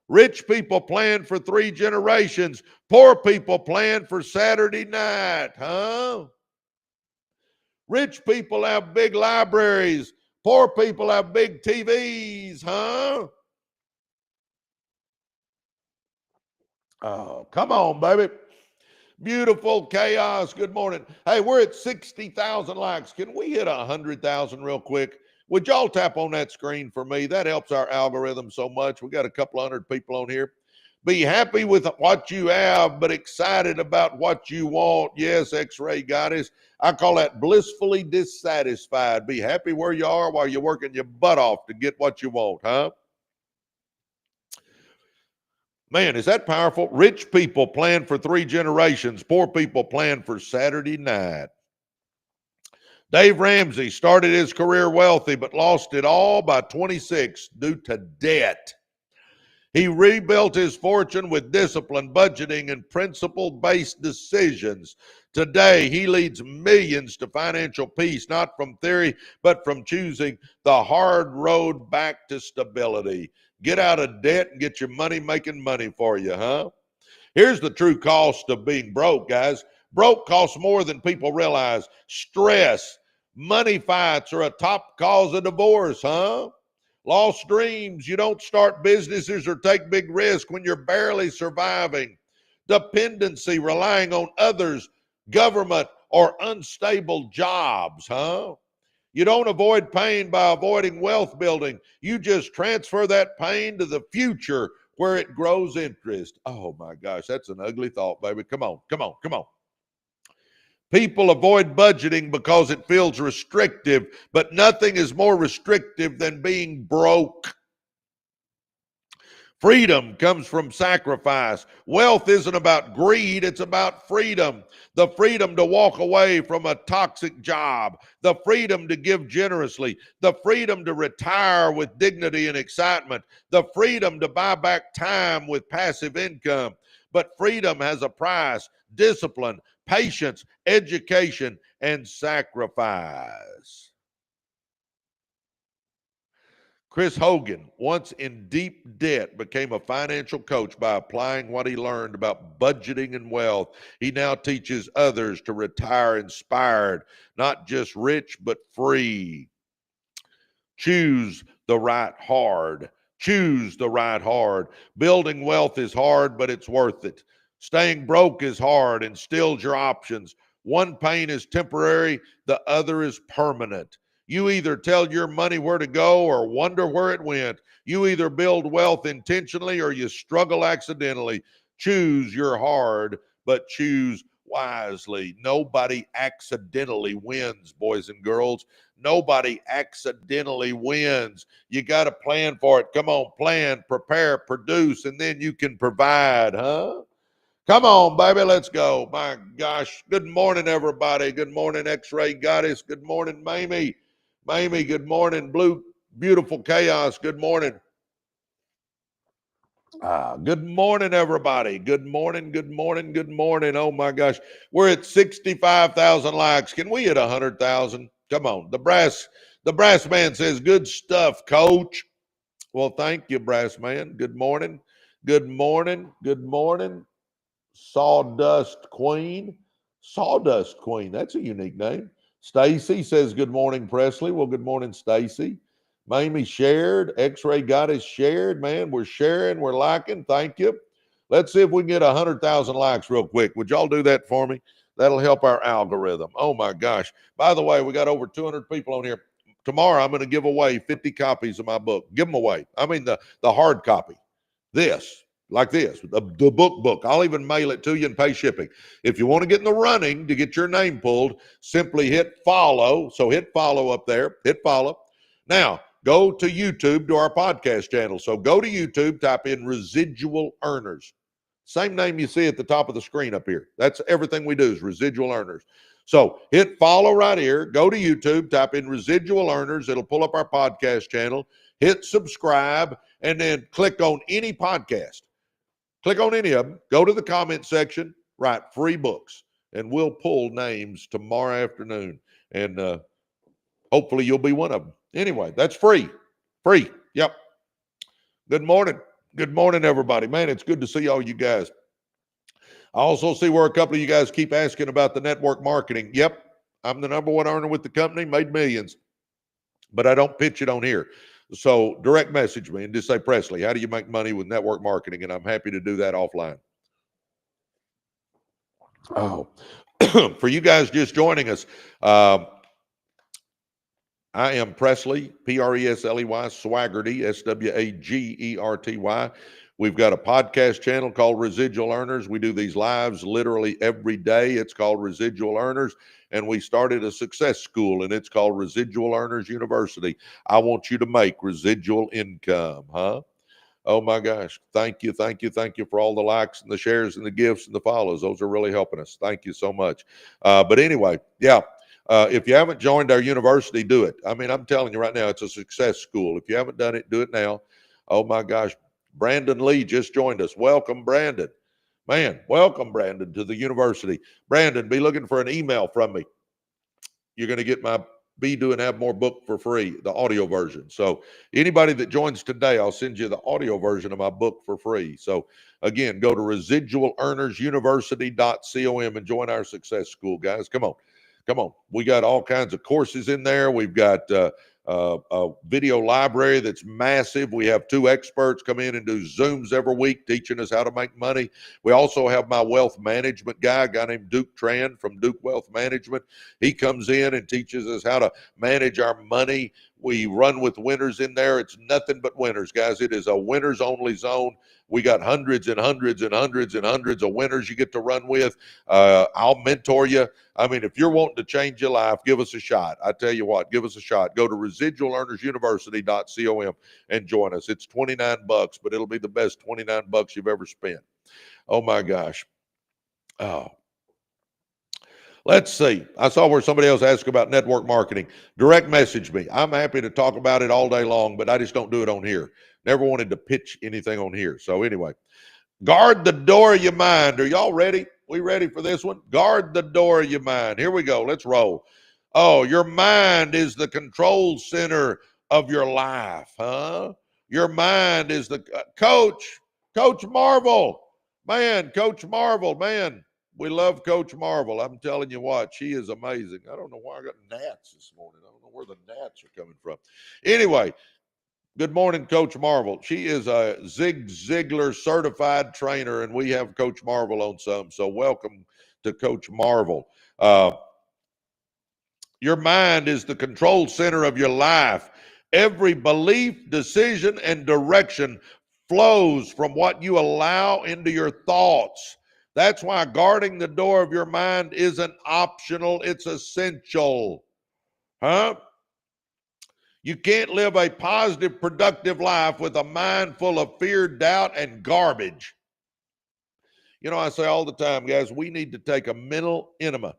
Rich people plan for 3 generations. Poor people plan for Saturday night, huh? Rich people have big libraries. Poor people have big TVs, huh? Oh, come on, baby. Beautiful chaos. Good morning. Hey, we're at 60,000 likes. Can we hit 100,000 real quick? Would y'all tap on that screen for me? That helps our algorithm so much. We got a couple hundred people on here. Be happy with what you have, but excited about what you want. Yes, X-Ray Goddess. I call that blissfully dissatisfied. Be happy where you are while you're working your butt off to get what you want, huh? Man, is that powerful? Rich people plan for 3 generations. Poor people plan for Saturday night. Dave Ramsey started his career wealthy, but lost it all by 26 due to debt. He rebuilt his fortune with discipline, budgeting, and principle-based decisions. Today, he leads millions to financial peace, not from theory, but from choosing the hard road back to stability. Get out of debt and get your money making money for you, huh? Here's the true cost of being broke, guys. Broke costs more than people realize. Stress, money fights are a top cause of divorce, huh? Lost dreams. You don't start businesses or take big risks when you're barely surviving. Dependency, relying on others, government, or unstable jobs, huh? You don't avoid pain by avoiding wealth building. You just transfer that pain to the future where it grows interest. Oh my gosh, that's an ugly thought, baby. Come on, come on, come on. People avoid budgeting because it feels restrictive, but nothing is more restrictive than being broke. Freedom comes from sacrifice. Wealth isn't about greed, it's about freedom. The freedom to walk away from a toxic job, the freedom to give generously, the freedom to retire with dignity and excitement, the freedom to buy back time with passive income. But freedom has a price: discipline, patience, education, and sacrifice. Chris Hogan, once in deep debt, became a financial coach by applying what he learned about budgeting and wealth. He now teaches others to retire inspired, not just rich, but free. Choose the right hard. Choose the right hard. Building wealth is hard, but it's worth it. Staying broke is hard and stills your options. One pain is temporary, the other is permanent. You either tell your money where to go or wonder where it went. You either build wealth intentionally or you struggle accidentally. Choose your hard, but choose wisely. Nobody accidentally wins, boys and girls. Nobody accidentally wins. You got to plan for it. Come on, plan, prepare, produce, and then you can provide, huh? Come on, baby, let's go. My gosh. Good morning, everybody. Good morning, X-Ray Goddess. Good morning, Mamie. Mamie, good morning. Blue, beautiful chaos. Good morning. Good morning, everybody. Good morning, good morning, good morning. Oh, my gosh. We're at 65,000 likes. Can we hit 100,000? Come on. The brass man says, good stuff, coach. Well, thank you, brass man. Good morning. Good morning. Good morning. Sawdust Queen. Sawdust Queen. That's a unique name. Stacy says, good morning, Presley. Well, good morning, Stacy. Mamie shared. X-Ray Goddess shared. Man, we're sharing. We're liking. Thank you. Let's see if we can get 100,000 likes real quick. Would y'all do that for me? That'll help our algorithm. Oh my gosh. By the way, we got over 200 people on here. Tomorrow, I'm going to give away 50 copies of my book. Give them away. I mean, the hard copy. This, like this, the book. I'll even mail it to you and pay shipping. If you want to get in the running to get your name pulled, simply hit follow. So hit follow up there. Hit follow. Now, go to YouTube to our podcast channel. So go to YouTube, type in Residual Earners. Same name you see at the top of the screen up here. That's everything we do is Residual Earners. So hit follow right here. Go to YouTube, type in Residual Earners. It'll pull up our podcast channel. Hit subscribe, and then click on any podcast. Click on any of them. Go to the comment section. Write free books, and we'll pull names tomorrow afternoon. And hopefully you'll be one of them. Anyway, that's free. Free. Yep. Good morning. Good morning, everybody. Man, it's good to see all you guys. I also see where a couple of you guys keep asking about the network marketing. Yep, I'm the #1 earner with the company, made millions, but I don't pitch it on here. So direct message me and just say, Presley, how do you make money with network marketing? And I'm happy to do that offline. Oh, for you guys just joining us, I am Presley, Presley, Swagerty, Swagerty. We've got a podcast channel called Residual Earners. We do these lives literally every day. It's called Residual Earners. And we started a success school, and it's called Residual Earners University. I want you to make residual income, huh? Oh, my gosh. Thank you, thank you, thank you for all the likes and the shares and the gifts and the follows. Those are really helping us. Thank you so much. But anyway, yeah. If you haven't joined our university, do it. I mean, I'm telling you right now, it's a success school. If you haven't done it, do it now. Oh, my gosh. Brandon Lee just joined us. Welcome, Brandon. Man, welcome, Brandon, to the university. Brandon, be looking for an email from me. You're going to get my Be Do and Have More book for free, the audio version. So anybody that joins today, I'll send you the audio version of my book for free. So again, go to residualearnersuniversity.com and join our success school, guys. Come on. Come on. We got all kinds of courses in there. We've got a video library that's massive. We have 2 experts come in and do Zooms every week teaching us how to make money. We also have my wealth management guy, a guy named Duke Tran from Duke Wealth Management. He comes in and teaches us how to manage our money. We run with winners in there. It's nothing but winners, guys. It is a winners only zone. We got hundreds and hundreds and hundreds and hundreds of winners you get to run with. I'll mentor you. I mean, if you're wanting to change your life, give us a shot. I tell you what, give us a shot. Go to residualearnersuniversity.com and join us. It's $29, but it'll be the best $29 you've ever spent. Oh my gosh. Oh. Let's see. I saw where somebody else asked about network marketing. Direct message me. I'm happy to talk about it all day long, but I just don't do it on here. Never wanted to pitch anything on here. So anyway, guard the door of your mind. Are y'all ready? We ready for this one? Guard the door of your mind. Here we go. Let's roll. Oh, your mind is the control center of your life, huh? Your mind is the Coach Marvel. Man, Coach Marvel, man. We love Coach Marvel. I'm telling you what, she is amazing. I don't know why I got gnats this morning. I don't know where the gnats are coming from. Anyway, good morning, Coach Marvel. She is a Zig Ziglar certified trainer, and we have Coach Marvel on some. So welcome to Coach Marvel. Your mind is the control center of your life. Every belief, decision, and direction flows from what you allow into your thoughts. That's why guarding the door of your mind isn't optional, it's essential. Huh? You can't live a positive, productive life with a mind full of fear, doubt, and garbage. You know, I say all the time, guys, we need to take a mental enema.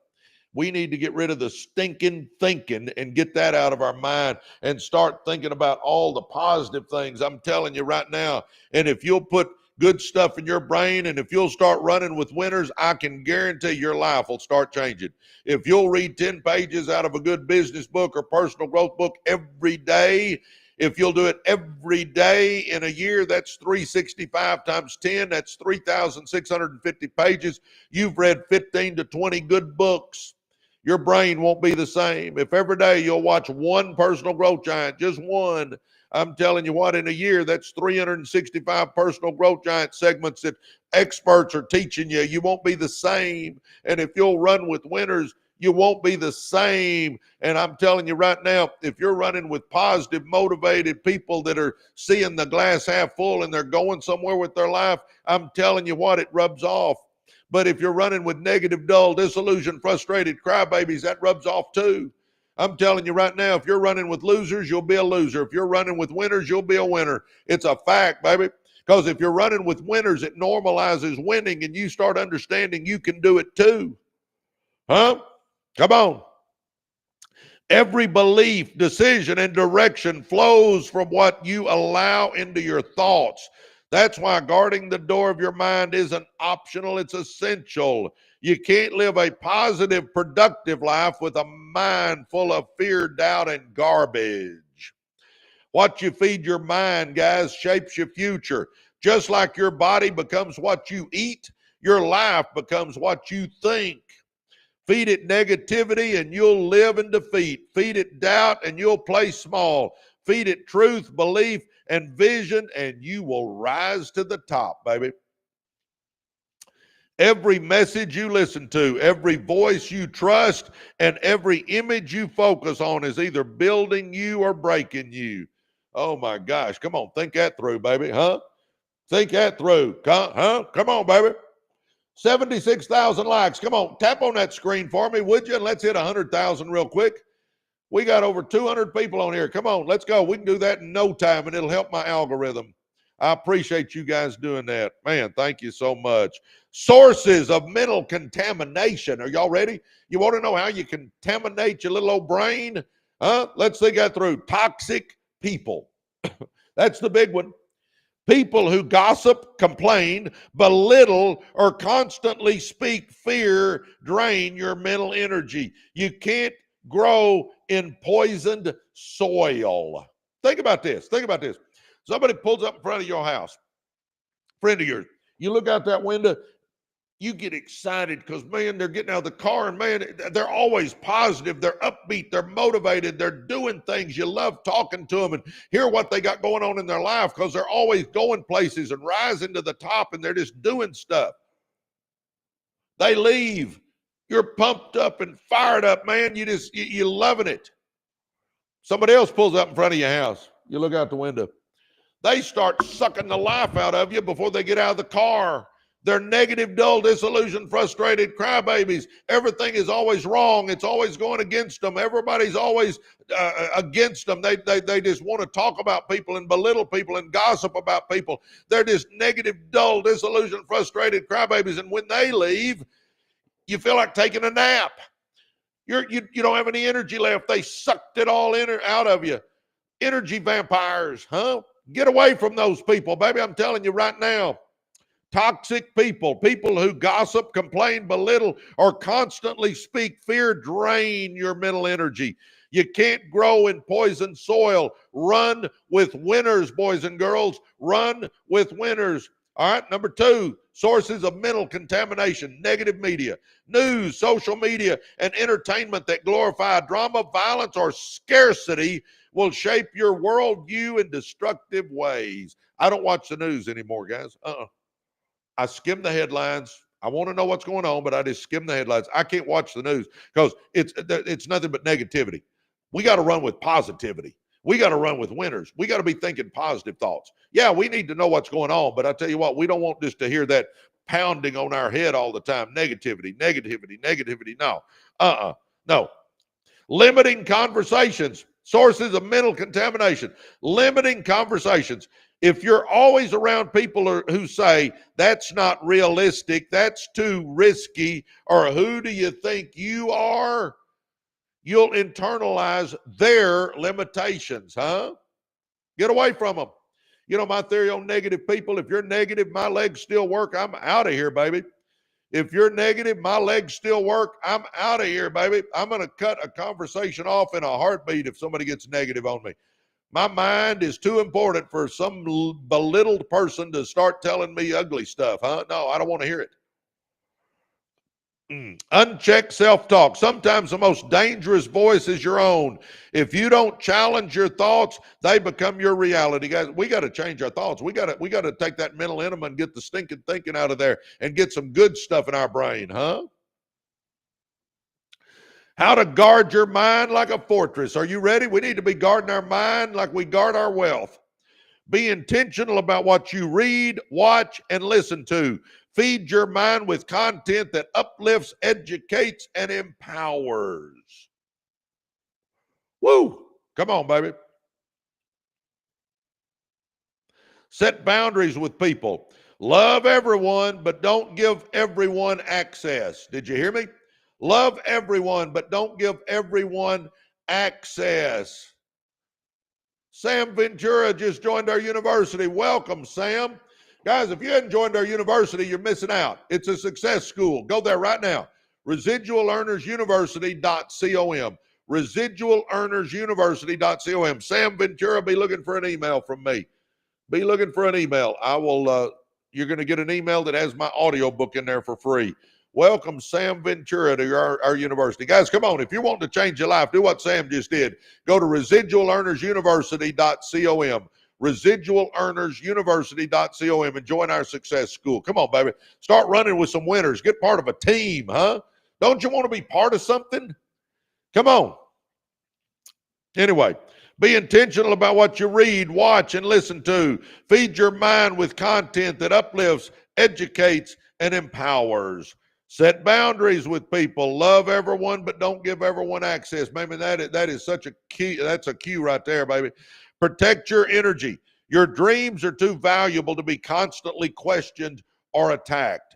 We need to get rid of the stinking thinking and get that out of our mind and start thinking about all the positive things. I'm telling you right now. And if you'll put good stuff in your brain, and if you'll start running with winners, I can guarantee your life will start changing. If you'll read 10 pages out of a good business book or personal growth book every day, if you'll do it every day in a year, that's 365 times 10. That's 3,650 pages. You've read 15 to 20 good books. Your brain won't be the same. If every day you'll watch one personal growth giant, just one, I'm telling you what, in a year, that's 365 personal growth giant segments that experts are teaching you. You won't be the same. And if you'll run with winners, you won't be the same. And I'm telling you right now, if you're running with positive, motivated people that are seeing the glass half full and they're going somewhere with their life, I'm telling you what, it rubs off. But if you're running with negative, dull, disillusioned, frustrated crybabies, that rubs off too. I'm telling you right now, if you're running with losers, you'll be a loser. If you're running with winners, you'll be a winner. It's a fact, baby. Because if you're running with winners, it normalizes winning, and you start understanding you can do it too. Huh? Come on. Every belief, decision, and direction flows from what you allow into your thoughts. That's why guarding the door of your mind isn't optional, it's essential. You can't live a positive, productive life with a mind full of fear, doubt, and garbage. What you feed your mind, guys, shapes your future. Just like your body becomes what you eat, your life becomes what you think. Feed it negativity and you'll live in defeat. Feed it doubt and you'll play small. Feed it truth, belief, and vision, and you will rise to the top, baby. Every message you listen to, every voice you trust, and every image you focus on is either building you or breaking you. Oh my gosh, come on, think that through, baby, huh? Think that through, huh? Come on, baby. 76,000 likes. Come on, tap on that screen for me, would you? And let's hit 100,000 real quick. We got over 200 people on here. Come on, let's go. We can do that in no time, and it'll help my algorithm. I appreciate you guys doing that. Man, thank you so much. Sources of mental contamination. Are y'all ready? You want to know how you contaminate your little old brain? Huh? Let's think that through. Toxic people. That's the big one. People who gossip, complain, belittle, or constantly speak fear drain your mental energy. You can't grow in poisoned soil. Think about this. Think about this. Somebody pulls up in front of your house, friend of yours. You look out that window, you get excited because, man, they're getting out of the car and, man, they're always positive. They're upbeat. They're motivated. They're doing things. You love talking to them and hear what they got going on in their life because they're always going places and rising to the top, and they're just doing stuff. They leave. You're pumped up and fired up, man. You're loving it. Somebody else pulls up in front of your house. You look out the window. They start sucking the life out of you before they get out of the car. They're negative, dull, disillusioned, frustrated crybabies. Everything is always wrong. It's always going against them. Everybody's always against them. They just want to talk about people and belittle people and gossip about people. They're just negative, dull, disillusioned, frustrated crybabies. And when they leave, you feel like taking a nap. You don't have any energy left. They sucked it all in or out of you. Energy vampires, huh? Get away from those people, baby. I'm telling you right now. Toxic people, people who gossip, complain, belittle, or constantly speak fear drain your mental energy. You can't grow in poison soil. Run with winners, boys and girls. Run with winners. All right, number 2, sources of mental contamination, negative media, news, social media, and entertainment that glorify drama, violence, or scarcity will shape your worldview in destructive ways. I don't watch the news anymore, guys. I skim the headlines. I want to know what's going on, but I just skim the headlines. I can't watch the news because it's nothing but negativity. We got to run with positivity. We got to run with winners. We got to be thinking positive thoughts. Yeah, we need to know what's going on, but I tell you what, we don't want just to hear that pounding on our head all the time. Negativity, negativity, negativity. No, no. Limiting conversations, sources of mental contamination, limiting conversations. If you're always around people who say, that's not realistic, that's too risky, or who do you think you are? You'll internalize their limitations, huh? Get away from them. You know my theory on negative people, if you're negative, my legs still work, I'm out of here, baby. If you're negative, my legs still work, I'm out of here, baby. I'm going to cut a conversation off in a heartbeat if somebody gets negative on me. My mind is too important for some belittled person to start telling me ugly stuff, huh? No, I don't want to hear it. Unchecked self-talk. Sometimes the most dangerous voice is your own. If you don't challenge your thoughts, they become your reality. Guys, we got to change our thoughts. We got to take that mental enema and get the stinking thinking out of there and get some good stuff in our brain, huh? How to guard your mind like a fortress. Are you ready? We need to be guarding our mind like we guard our wealth. Be intentional about what you read, watch, and listen to. Feed your mind with content that uplifts, educates, and empowers. Woo! Come on, baby. Set boundaries with people. Love everyone, but don't give everyone access. Did you hear me? Love everyone, but don't give everyone access. Sam Ventura just joined our university. Welcome, Sam. Guys, if you hadn't joined our university, you're missing out. It's a success school. Go there right now. ResidualEarnersUniversity.com. ResidualEarnersUniversity.com. Sam Ventura, be looking for an email from me. Be looking for an email. I will, you're going to get an email that has my audio book in there for free. Welcome, Sam Ventura, to our university. Guys, come on. If you want to change your life, do what Sam just did. Go to ResidualEarnersUniversity.com. ResidualEarnersUniversity.com and join our success school. Come on, baby. Start running with some winners. Get part of a team, huh? Don't you want to be part of something? Come on. Anyway, be intentional about what you read, watch, and listen to. Feed your mind with content that uplifts, educates, and empowers. Set boundaries with people. Love everyone, but don't give everyone access. Baby, that is such a key. That's a cue right there, baby. Protect your energy. Your dreams are too valuable to be constantly questioned or attacked.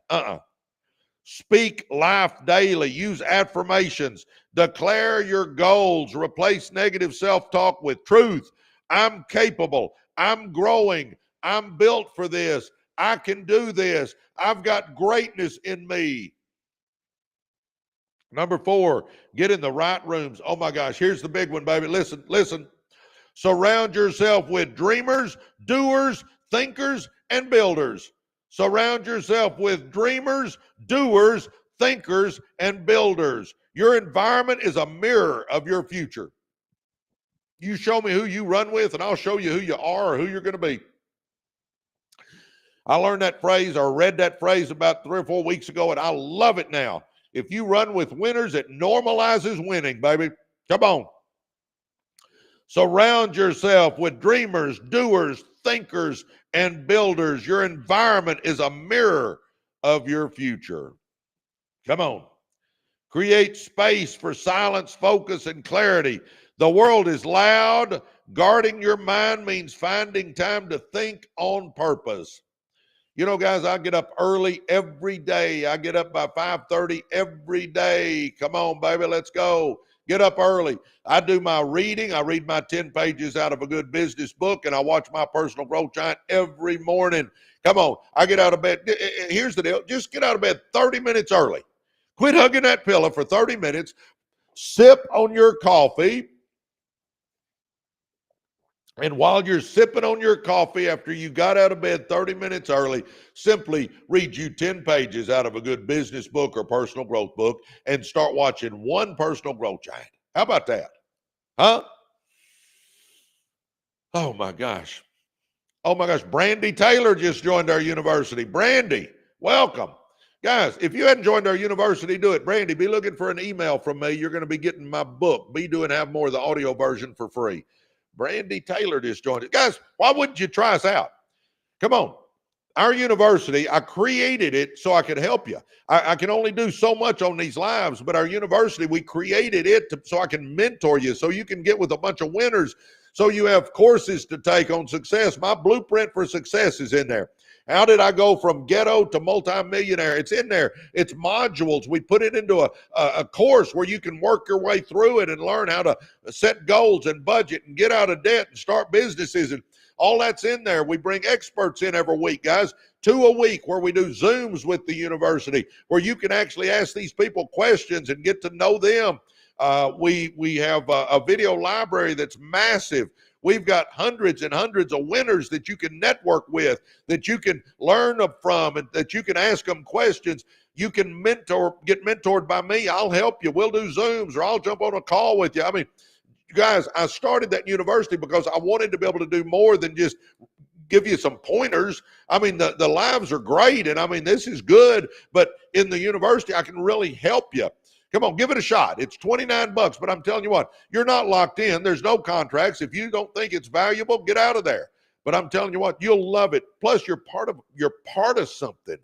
Speak life daily. Use affirmations. Declare your goals. Replace negative self-talk with truth. I'm capable. I'm growing. I'm built for this. I can do this. I've got greatness in me. Number 4, get in the right rooms. Oh my gosh, here's the big one, baby. Listen. Surround yourself with dreamers, doers, thinkers, and builders. Surround yourself with dreamers, doers, thinkers, and builders. Your environment is a mirror of your future. You show me who you run with, and I'll show you who you are or who you're going to be. I learned that phrase or read that phrase about 3 or 4 weeks ago, and I love it now. If you run with winners, it normalizes winning, baby. Come on. Surround yourself with dreamers, doers, thinkers, and builders. Your environment is a mirror of your future. Come on. Create space for silence, focus, and clarity. The world is loud. Guarding your mind means finding time to think on purpose. You know, guys, I get up early every day. I get up by 5:30 every day. Come on, baby, let's go. Get up early. I do my reading. I read my 10 pages out of a good business book, and I watch my personal growth giant every morning. Come on. I get out of bed. Here's the deal. Just get out of bed 30 minutes early. Quit hugging that pillow for 30 minutes. Sip on your coffee. And while you're sipping on your coffee after you got out of bed 30 minutes early, simply read you 10 pages out of a good business book or personal growth book and start watching one personal growth giant. How about that? Huh? Oh my gosh. Brandy Taylor just joined our university. Brandy, welcome. Guys, if you hadn't joined our university, do it. Brandy, be looking for an email from me. You're going to be getting my book, Be Do and Have More, the audio version for free. Brandy Taylor just joined it. Guys, why wouldn't you try us out? Come on. Our university, I created it so I could help you. I can only do so much on these lives, but our university, we created it so I can mentor you, so you can get with a bunch of winners, so you have courses to take on success. My blueprint for success is in there. How did I go from ghetto to multimillionaire? It's in there. It's modules. We put it into a course where you can work your way through it and learn how to set goals and budget and get out of debt and start businesses. And all that's in there. We bring experts in every week, guys. 2 a week where we do Zooms with the university, where you can actually ask these people questions and get to know them. We have a video library that's massive. We've got hundreds and hundreds of winners that you can network with, that you can learn from, and that you can ask them questions. You can get mentored by me. I'll help you. We'll do Zooms, or I'll jump on a call with you. I mean, guys, I started that university because I wanted to be able to do more than just give you some pointers. I mean, the lives are great, and I mean, this is good, but in the university, I can really help you. Come on, give it a shot. It's $29, but I'm telling you what, you're not locked in. There's no contracts. If you don't think it's valuable, get out of there. But I'm telling you what, you'll love it. Plus, you're part of something.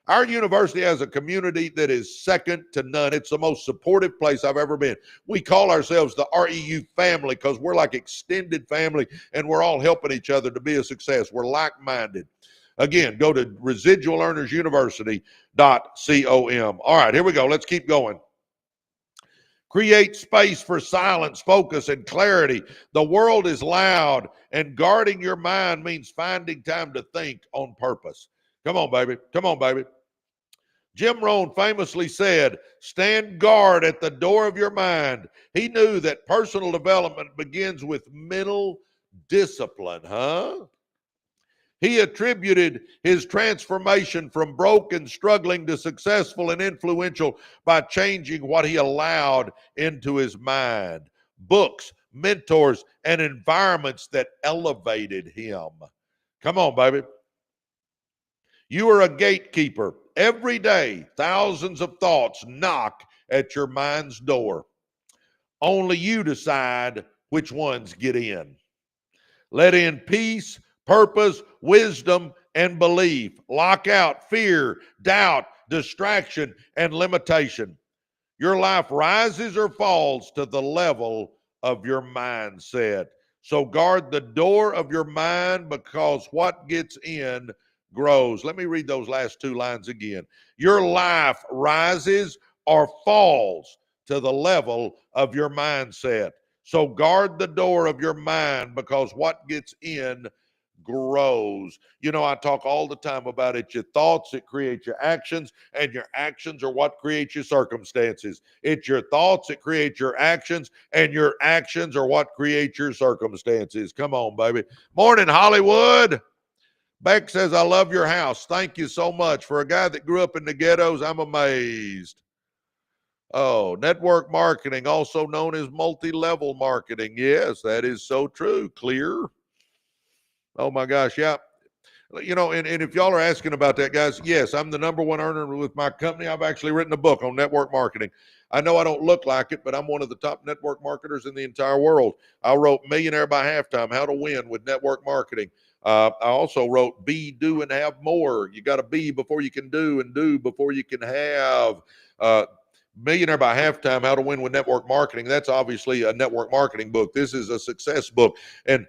Our university has a community that is second to none. It's the most supportive place I've ever been. We call ourselves the REU family because we're like extended family, and we're all helping each other to be a success. We're like-minded. Again, go to residualearnersuniversity.com. All right, here we go. Let's keep going. Create space for silence, focus, and clarity. The world is loud, and guarding your mind means finding time to think on purpose. Come on, baby. Come on, baby. Jim Rohn famously said, stand guard at the door of your mind. He knew that personal development begins with mental discipline, He attributed his transformation from broke and struggling to successful and influential by changing what he allowed into his mind. Books, mentors, and environments that elevated him. Come on, baby. You are a gatekeeper. Every day, thousands of thoughts knock at your mind's door. Only you decide which ones get in. Let in peace, purpose, wisdom, and belief. Lock out fear, doubt, distraction, and limitation. Your life rises or falls to the level of your mindset. So guard the door of your mind, because what gets in grows. Let me read those last two lines again. Your life rises or falls to the level of your mindset. So guard the door of your mind, because what gets in grows. You know, I talk all the time about it's your thoughts that create your actions, and your actions are what create your circumstances. It's your thoughts that create your actions, and your actions are what create your circumstances. Come on, baby. Morning, Hollywood. Beck says, I love your house. Thank you so much. For a guy that grew up in the ghettos, I'm amazed. Oh, network marketing, also known as multi-level marketing. Yes, that is so true. Clear. Oh, my gosh. Yeah. You know, and if y'all are asking about that, guys, yes, I'm the number one earner with my company. I've actually written a book on network marketing. I know I don't look like it, but I'm one of the top network marketers in the entire world. I wrote Millionaire by Halftime, How to Win with Network Marketing. I also wrote Be, Do, and Have More. You got to be before you can do, and do before you can have. Millionaire by Halftime, How to Win with Network Marketing. That's obviously a network marketing book. This is a success book. And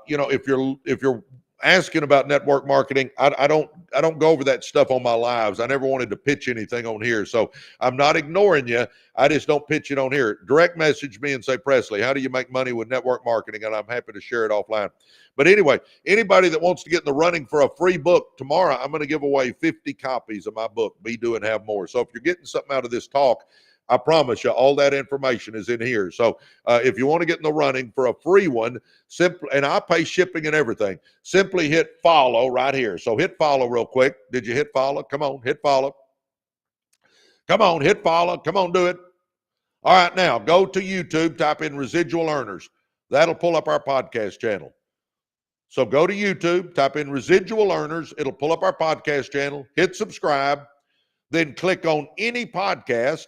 you know, if you're asking about network marketing, I don't go over that stuff on my lives. I never wanted to pitch anything on here, so I'm not ignoring you. I just don't pitch it on here. Direct message me and say, Presley, how do you make money with network marketing? And I'm happy to share it offline. But anyway, anybody that wants to get in the running for a free book, tomorrow I'm going to give away 50 copies of my book, Be, Do, and Have More. So if you're getting something out of this talk, I promise you, all that information is in here. So if you want to get in the running for a free one, and I pay shipping and everything, simply hit follow right here. So hit follow real quick. Did you hit follow? Come on, hit follow. Come on, hit follow. Come on, do it. All right, now go to YouTube, type in Residual Earners. That'll pull up our podcast channel. So go to YouTube, type in Residual Earners. It'll pull up our podcast channel. Hit subscribe. Then click on any podcast.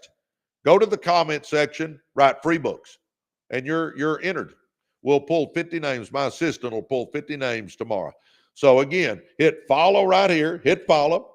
Go to the comment section, write free books, and you're entered. We'll pull 50 names. My assistant will pull 50 names tomorrow. So again, hit follow right here. Hit follow.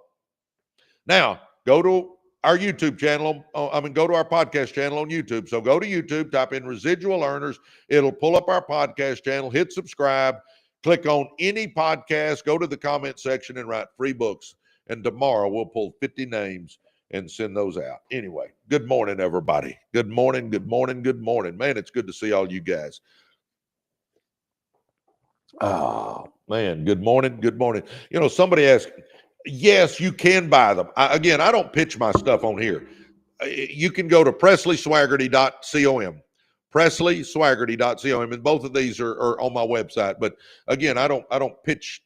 Now, go to our YouTube channel. Go to our podcast channel on YouTube. So go to YouTube, type in Residual Earners. It'll pull up our podcast channel. Hit subscribe. Click on any podcast. Go to the comment section and write free books. And tomorrow we'll pull 50 names and send those out. Anyway, good morning, everybody. Good morning, good morning, good morning. Man, it's good to see all you guys. Oh, man, good morning, good morning. You know, somebody asked, yes, you can buy them. I don't pitch my stuff on here. You can go to PresleySwagerty.com. PresleySwagerty.com, and both of these are on my website. But again, I don't pitch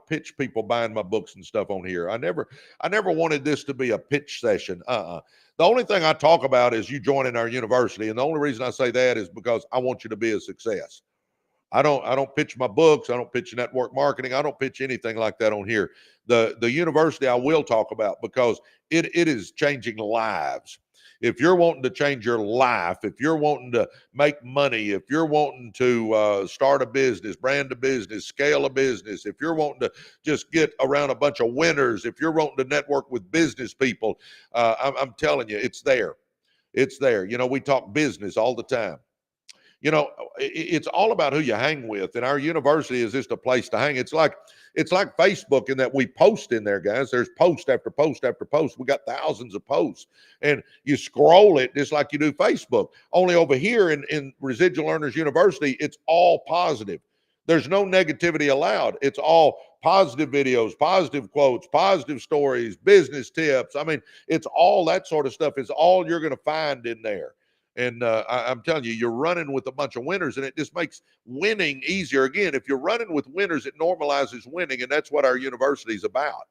pitch people buying my books and stuff on here. I never wanted this to be a pitch session. The only thing I talk about is you joining our university. And the only reason I say that is because I want you to be a success. I don't pitch my books. I don't pitch network marketing. I don't pitch anything like that on here. The university I will talk about because it is changing lives. If you're wanting to change your life, if you're wanting to make money, if you're wanting to start a business, brand a business, scale a business, if you're wanting to just get around a bunch of winners, if you're wanting to network with business people, I'm telling you, it's there. It's there. You know, we talk business all the time. You know, it's all about who you hang with, and our university is just a place to hang. It's like Facebook in that we post in there, guys. There's post after post after post. We got thousands of posts, and you scroll it just like you do Facebook. Only over here in Residual Earners University, it's all positive. There's no negativity allowed. It's all positive videos, positive quotes, positive stories, business tips. I mean, it's all that sort of stuff is all you're going to find in there. And I'm telling you, you're running with a bunch of winners, and it just makes winning easier. Again, if you're running with winners, it normalizes winning, and that's what our university is about.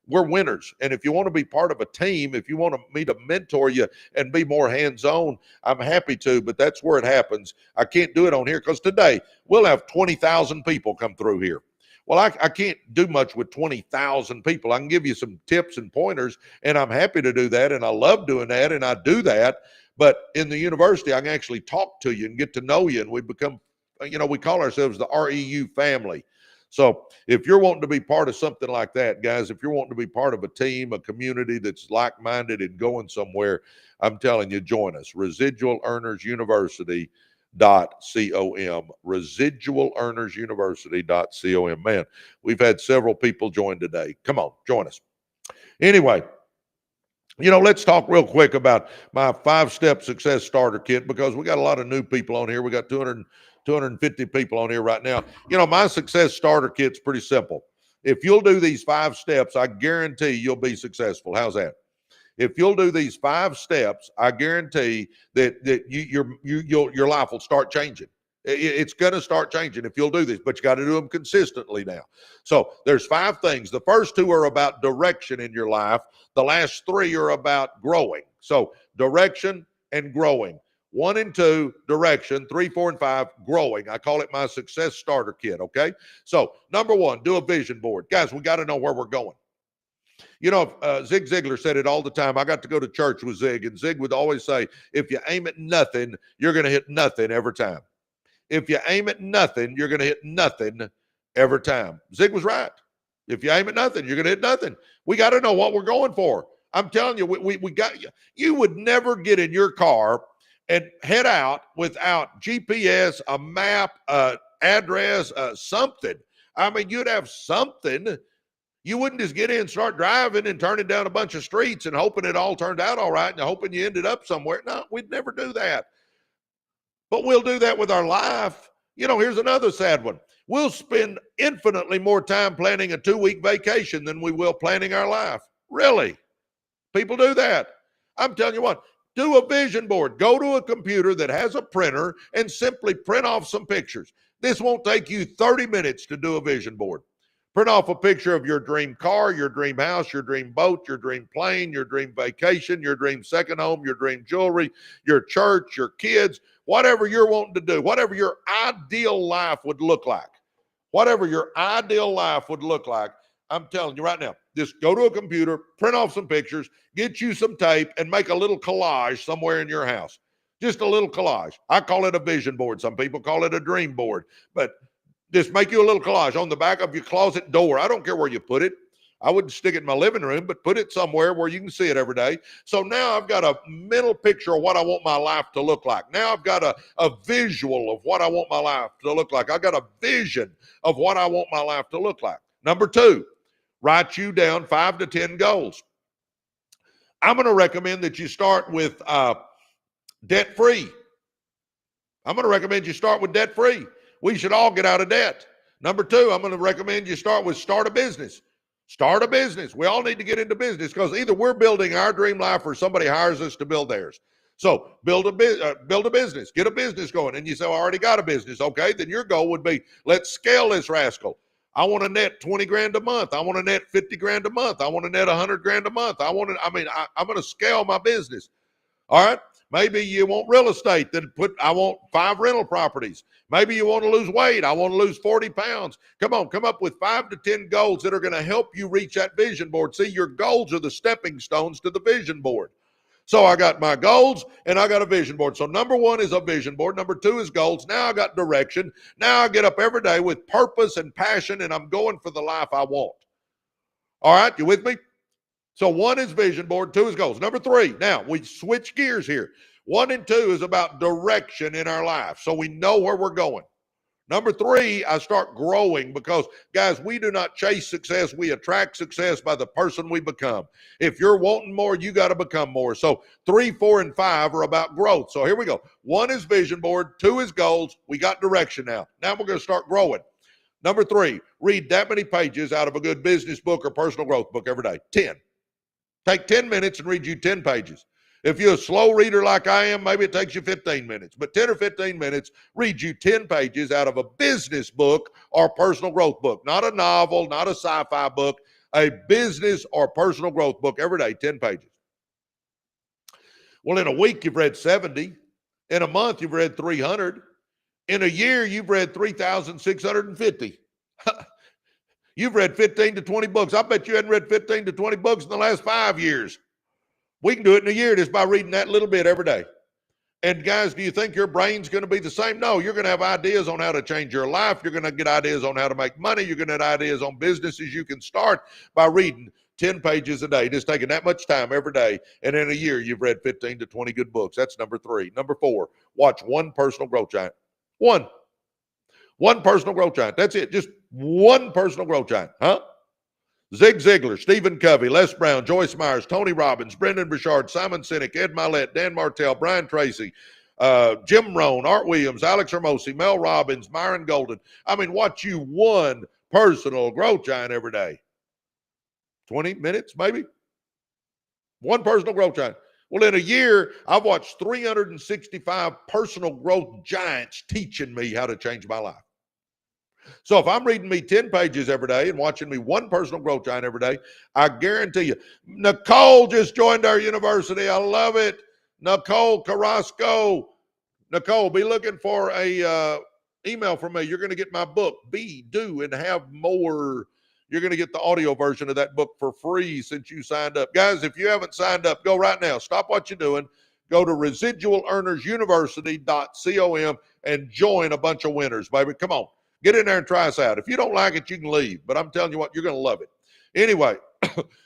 We're winners. And if you want to be part of a team, if you want me to mentor you and be more hands-on, I'm happy to, but that's where it happens. I can't do it on here because today we'll have 20,000 people come through here. Well, I can't do much with 20,000 people. I can give you some tips and pointers, and I'm happy to do that, and I love doing that, and I do that. But in the university, I can actually talk to you and get to know you, and we become, you know, we call ourselves the REU family. So if you're wanting to be part of something like that, guys, if you're wanting to be part of a team, a community that's like-minded and going somewhere, I'm telling you, join us. Residual Earners University.com. Residual Earners University.com. Man, we've had several people join today. Come on, join us. Anyway, you know, let's talk real quick about my 5-step success starter kit because we got a lot of new people on here. We got 250 people on here right now. You know, my success starter kit's pretty simple. If you'll do these 5 steps, I guarantee you'll be successful. How's that? If you'll do these 5 steps, I guarantee that your life will start changing. It's going to start changing if you'll do this, but you got to do them consistently now. So there's 5 things. The first 2 are about direction in your life. The last 3 are about growing. So direction and growing. 1 and 2, direction. 3, 4, and 5, growing. I call it my success starter kit, okay? So number 1, do a vision board. Guys, we got to know where we're going. You know, Zig Ziglar said it all the time. I got to go to church with Zig, and Zig would always say, if you aim at nothing, you're going to hit nothing every time. If you aim at nothing, you're going to hit nothing every time. Zig was right. If you aim at nothing, you're going to hit nothing. We got to know what we're going for. I'm telling you, we got you. You would never get in your car and head out without GPS, a map, address, something. I mean, you'd have something. You wouldn't just get in, start driving and turning down a bunch of streets and hoping it all turned out all right and hoping you ended up somewhere. No, we'd never do that. But we'll do that with our life. You know, here's another sad one. We'll spend infinitely more time planning a 2-week vacation than we will planning our life. Really? People do that. I'm telling you what, do a vision board. Go to a computer that has a printer and simply print off some pictures. This won't take you 30 minutes to do a vision board. Print off a picture of your dream car, your dream house, your dream boat, your dream plane, your dream vacation, your dream second home, your dream jewelry, your church, your kids, whatever you're wanting to do, whatever your ideal life would look like. Whatever your ideal life would look like, I'm telling you right now, just go to a computer, print off some pictures, get you some tape, and make a little collage somewhere in your house. Just a little collage. I call it a vision board. Some people call it a dream board. But just make you a little collage on the back of your closet door. I don't care where you put it. I wouldn't stick it in my living room, but put it somewhere where you can see it every day. So now I've got a mental picture of what I want my life to look like. Now I've got a visual of what I want my life to look like. I've got a vision of what I want my life to look like. Number 2, write you down 5 to 10 goals. I'm going to recommend that you start with debt-free. I'm going to recommend you start with debt-free. We should all get out of debt. Number 2, I'm going to recommend you start a business. Start a business. We all need to get into business because either we're building our dream life or somebody hires us to build theirs. So build a business, get a business going. And you say, well, I already got a business. Okay, then your goal would be, let's scale this rascal. I want to net 20 grand a month. I want to net 50 grand a month. I want to net 100 grand a month. I'm going to scale my business. All right. Maybe you want real estate. I want 5 rental properties. Maybe you want to lose weight. I want to lose 40 pounds. Come on, come up with 5 to 10 goals that are going to help you reach that vision board. See, your goals are the stepping stones to the vision board. So I got my goals and I got a vision board. So number 1 is a vision board. Number 2 is goals. Now I got direction. Now I get up every day with purpose and passion, and I'm going for the life I want. All right, you with me? So 1 is vision board, 2 is goals. Number 3, now we switch gears here. 1 and 2 is about direction in our life, so we know where we're going. Number 3, I start growing, because, guys, we do not chase success. We attract success by the person we become. If you're wanting more, you got to become more. So 3, 4, and 5 are about growth. So here we go. 1 is vision board, 2 is goals. We got direction now. Now we're going to start growing. Number 3, read that many pages out of a good business book or personal growth book every day. 10. Take 10 minutes and read you 10 pages. If you're a slow reader like I am, maybe it takes you 15 minutes. But 10 or 15 minutes, read you 10 pages out of a business book or personal growth book. Not a novel, not a sci-fi book, a business or personal growth book every day, 10 pages. Well, in a week, you've read 70. In a month, you've read 300. In a year, you've read 3,650. You've read 15 to 20 books. I bet you hadn't read 15 to 20 books in the last 5 years. We can do it in a year just by reading that little bit every day. And guys, do you think your brain's going to be the same? No, you're going to have ideas on how to change your life. You're going to get ideas on how to make money. You're going to have ideas on businesses you can start by reading 10 pages a day, just taking that much time every day. And in a year, you've read 15 to 20 good books. That's number 3. Number 4, watch 1 personal growth giant. One personal growth giant. That's it. Just 1 personal growth giant. Zig Ziglar, Stephen Covey, Les Brown, Joyce Myers, Tony Robbins, Brendan Burchard, Simon Sinek, Ed Mylett, Dan Martell, Brian Tracy, Jim Rohn, Art Williams, Alex Hermosi, Mel Robbins, Myron Golden. Watch you 1 personal growth giant every day. 20 minutes, maybe? 1 personal growth giant. Well, in a year, I've watched 365 personal growth giants teaching me how to change my life. So if I'm reading me 10 pages every day and watching me 1 personal growth giant every day, I guarantee you. Nicole just joined our university. I love it. Nicole Carrasco. Nicole, be looking for a email from me. You're going to get my book, Be, Do, and Have More. You're going to get the audio version of that book for free since you signed up. Guys, if you haven't signed up, go right now. Stop what you're doing. Go to residualearnersuniversity.com and join a bunch of winners, baby. Come on. Get in there and try us out. If you don't like it, you can leave. But I'm telling you what, you're going to love it. Anyway,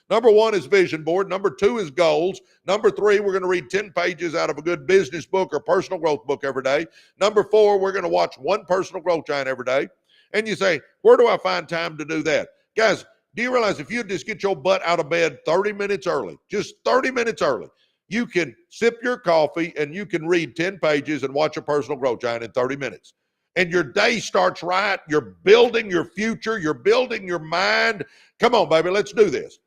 number 1 is vision board. Number 2 is goals. Number 3, we're going to read 10 pages out of a good business book or personal growth book every day. Number 4, we're going to watch 1 personal growth giant every day. And you say, where do I find time to do that? Guys, do you realize if you just get your butt out of bed 30 minutes early, just 30 minutes early, you can sip your coffee and you can read 10 pages and watch a personal growth giant in 30 minutes. And your day starts right. You're building your future. You're building your mind. Come on, baby, let's do this.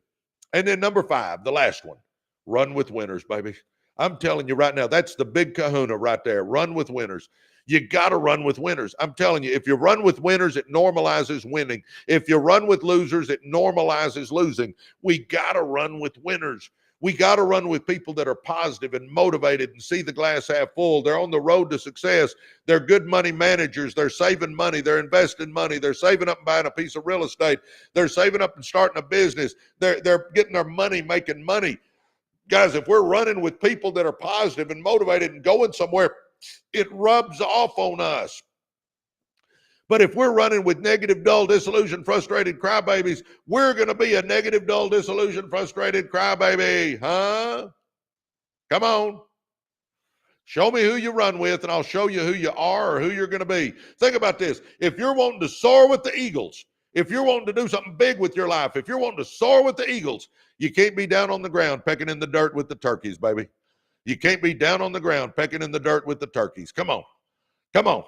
And then number 5, the last one, run with winners, baby. I'm telling you right now, that's the big kahuna right there. Run with winners. You got to run with winners. I'm telling you, if you run with winners, it normalizes winning. If you run with losers, it normalizes losing. We got to run with winners. We got to run with people that are positive and motivated and see the glass half full. They're on the road to success. They're good money managers. They're saving money. They're investing money. They're saving up and buying a piece of real estate. They're saving up and starting a business. They're getting their money, making money. Guys, if we're running with people that are positive and motivated and going somewhere, it rubs off on us. But if we're running with negative, dull, disillusioned, frustrated crybabies, we're going to be a negative, dull, disillusioned, frustrated crybaby. Come on. Show me who you run with, and I'll show you who you are or who you're going to be. Think about this. If you're wanting to soar with the Eagles, if you're wanting to do something big with your life, if you're wanting to soar with the Eagles, you can't be down on the ground pecking in the dirt with the turkeys, baby. You can't be down on the ground pecking in the dirt with the turkeys. Come on. Come on.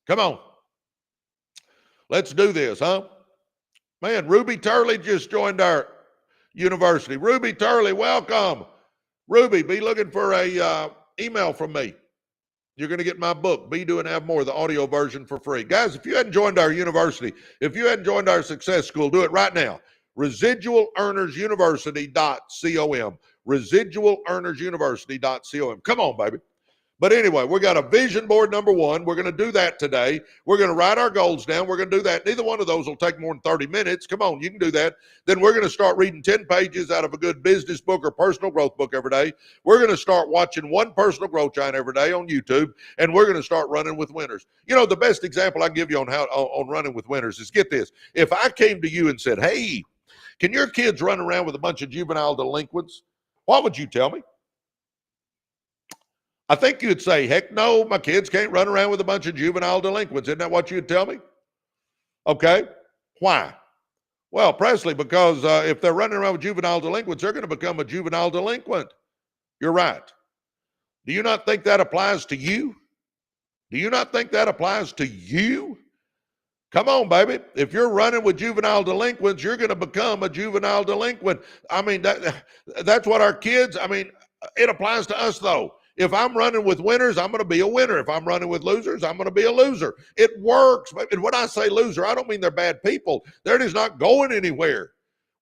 Come on. Let's do this, huh? Man, Ruby Turley just joined our university. Ruby Turley, welcome. Ruby, be looking for a email from me. You're going to get my book, Be, Do, and Have More, the audio version for free. Guys, if you hadn't joined our university, if you hadn't joined our success school, do it right now. Residualearnersuniversity.com. Residualearnersuniversity.com. Come on, baby. But anyway, we got a vision board number one. We're going to do that today. We're going to write our goals down. We're going to do that. Neither one of those will take more than 30 minutes. Come on, you can do that. Then we're going to start reading 10 pages out of a good business book or personal growth book every day. We're going to start watching one personal growth giant every day on YouTube, and we're going to start running with winners. You know, the best example I can give you on running with winners is, get this. If I came to you and said, hey, can your kids run around with a bunch of juvenile delinquents? What would you tell me? I think you'd say, heck no, my kids can't run around with a bunch of juvenile delinquents. Isn't that what you'd tell me? Okay. Why? Well, Presley, because if they're running around with juvenile delinquents, they're going to become a juvenile delinquent. You're right. Do you not think that applies to you? Do you not think that applies to you? Come on, baby. If you're running with juvenile delinquents, you're going to become a juvenile delinquent. I mean, that's what our kids, I mean, it applies to us, though. If I'm running with winners, I'm going to be a winner. If I'm running with losers, I'm going to be a loser. It works. And when I say loser, I don't mean they're bad people. They're just not going anywhere.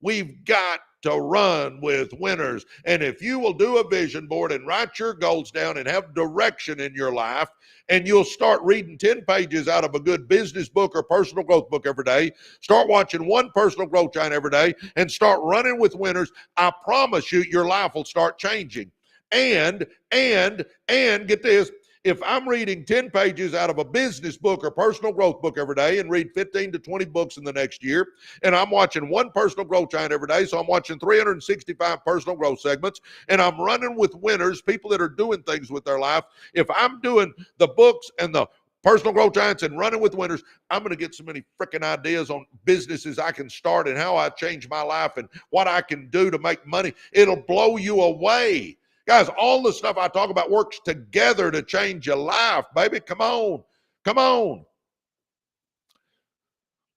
We've got to run with winners. And if you will do a vision board and write your goals down and have direction in your life, and you'll start reading 10 pages out of a good business book or personal growth book every day, start watching one personal growth giant every day, and start running with winners, I promise you, your life will start changing. And get this, if I'm reading 10 pages out of a business book or personal growth book every day and read 15 to 20 books in the next year, and I'm watching one personal growth giant every day, so I'm watching 365 personal growth segments, and I'm running with winners, people that are doing things with their life. If I'm doing the books and the personal growth giants and running with winners, I'm going to get so many freaking ideas on businesses I can start and how I change my life and what I can do to make money. It'll blow you away. Guys, all the stuff I talk about works together to change your life, baby. Come on. Come on.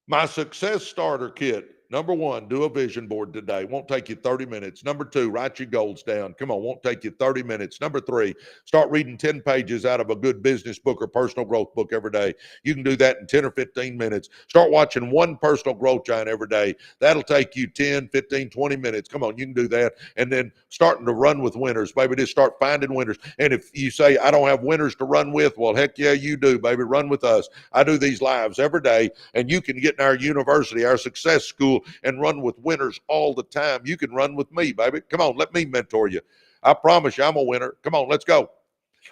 My success starter kit. Number one, do a vision board today. Won't take you 30 minutes. Number two, write your goals down. Come on, won't take you 30 minutes. Number three, start reading 10 pages out of a good business book or personal growth book every day. You can do that in 10 or 15 minutes. Start watching one personal growth giant every day. That'll take you 10, 15, 20 minutes. Come on, you can do that. And then starting to run with winners, baby. Just start finding winners. And if you say, I don't have winners to run with, well, heck yeah, you do, baby. Run with us. I do these lives every day, and you can get in our university, our success school, and run with winners all the time. You can run with me, baby. Come on, let me mentor you. I promise you I'm a winner. Come on, let's go.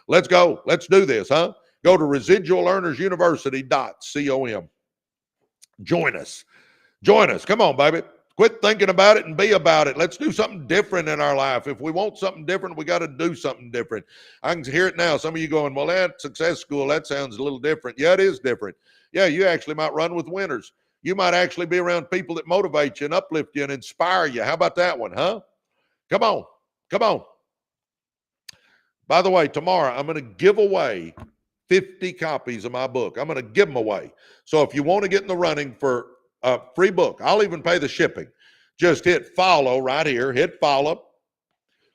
Let's go. Let's do this, huh? Go to residualearnersuniversity.com. Join us. Join us. Come on, baby. Quit thinking about it and be about it. Let's do something different in our life. If we want something different, we got to do something different. I can hear it now. Some of you going, well, that success school, that sounds a little different. Yeah, it is different. Yeah, you actually might run with winners. You might actually be around people that motivate you and uplift you and inspire you. How about that one, huh? Come on. Come on. By the way, tomorrow I'm going to give away 50 copies of my book. I'm going to give them away. So if you want to get in the running for a free book, I'll even pay the shipping. Just hit follow right here. Hit follow.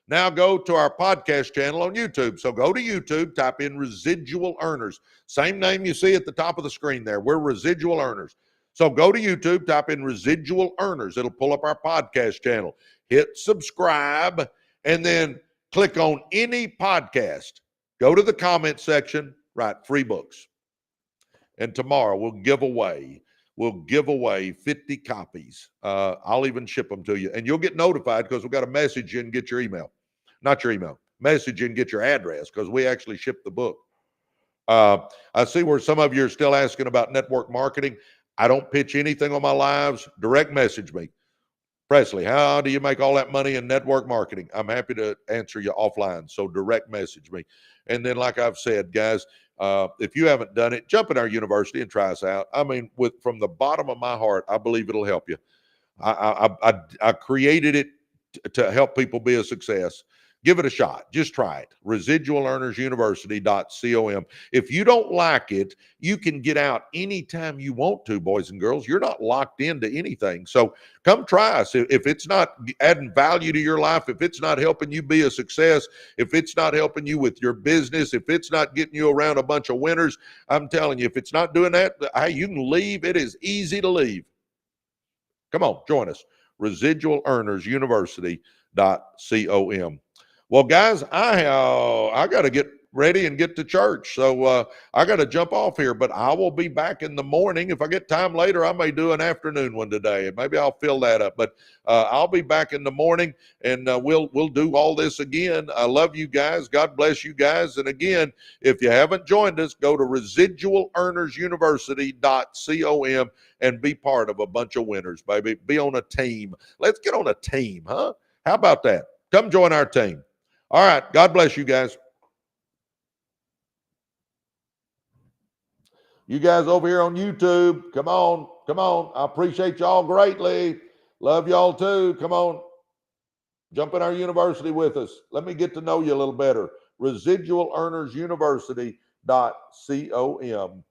Now go to our podcast channel on YouTube. So go to YouTube, type in Residual Earners. Same name you see at the top of the screen there. We're Residual Earners. So go to YouTube, type in Residual Earners. It'll pull up our podcast channel. Hit subscribe, and then click on any podcast. Go to the comment section, write free books. And tomorrow we'll give away 50 copies. I'll even ship them to you. And you'll get notified because we've got to message you and get your email. Not your email. Message you and get your address because we actually ship the book. I see where some of you are still asking about network marketing. I don't pitch anything on my lives. Direct message me. Presley, how do you make all that money in network marketing? I'm happy to answer you offline. So direct message me. And then, like I've said, guys, if you haven't done it, jump in our university and try us out. I mean, from the bottom of my heart, I believe it'll help you. I created it to help people be a success. Give it a shot. Just try it. ResidualEarnersUniversity.com. If you don't like it, you can get out anytime you want to, boys and girls. You're not locked into anything. So come try us. If it's not adding value to your life, if it's not helping you be a success, if it's not helping you with your business, if it's not getting you around a bunch of winners, I'm telling you, if it's not doing that, hey, you can leave. It is easy to leave. Come on, join us. ResidualEarnersUniversity.com. Well, guys, I got to get ready and get to church. So I got to jump off here, but I will be back in the morning. If I get time later, I may do an afternoon one today. Maybe I'll fill that up, but I'll be back in the morning, and we'll do all this again. I love you guys. God bless you guys. And again, if you haven't joined us, go to ResidualEarnersUniversity.com and be part of a bunch of winners, baby. Be on a team. Let's get on a team, huh? How about that? Come join our team. All right. God bless you guys. You guys over here on YouTube, come on. Come on. I appreciate y'all greatly. Love y'all too. Come on. Jump in our university with us. Let me get to know you a little better. ResidualEarnersUniversity.com.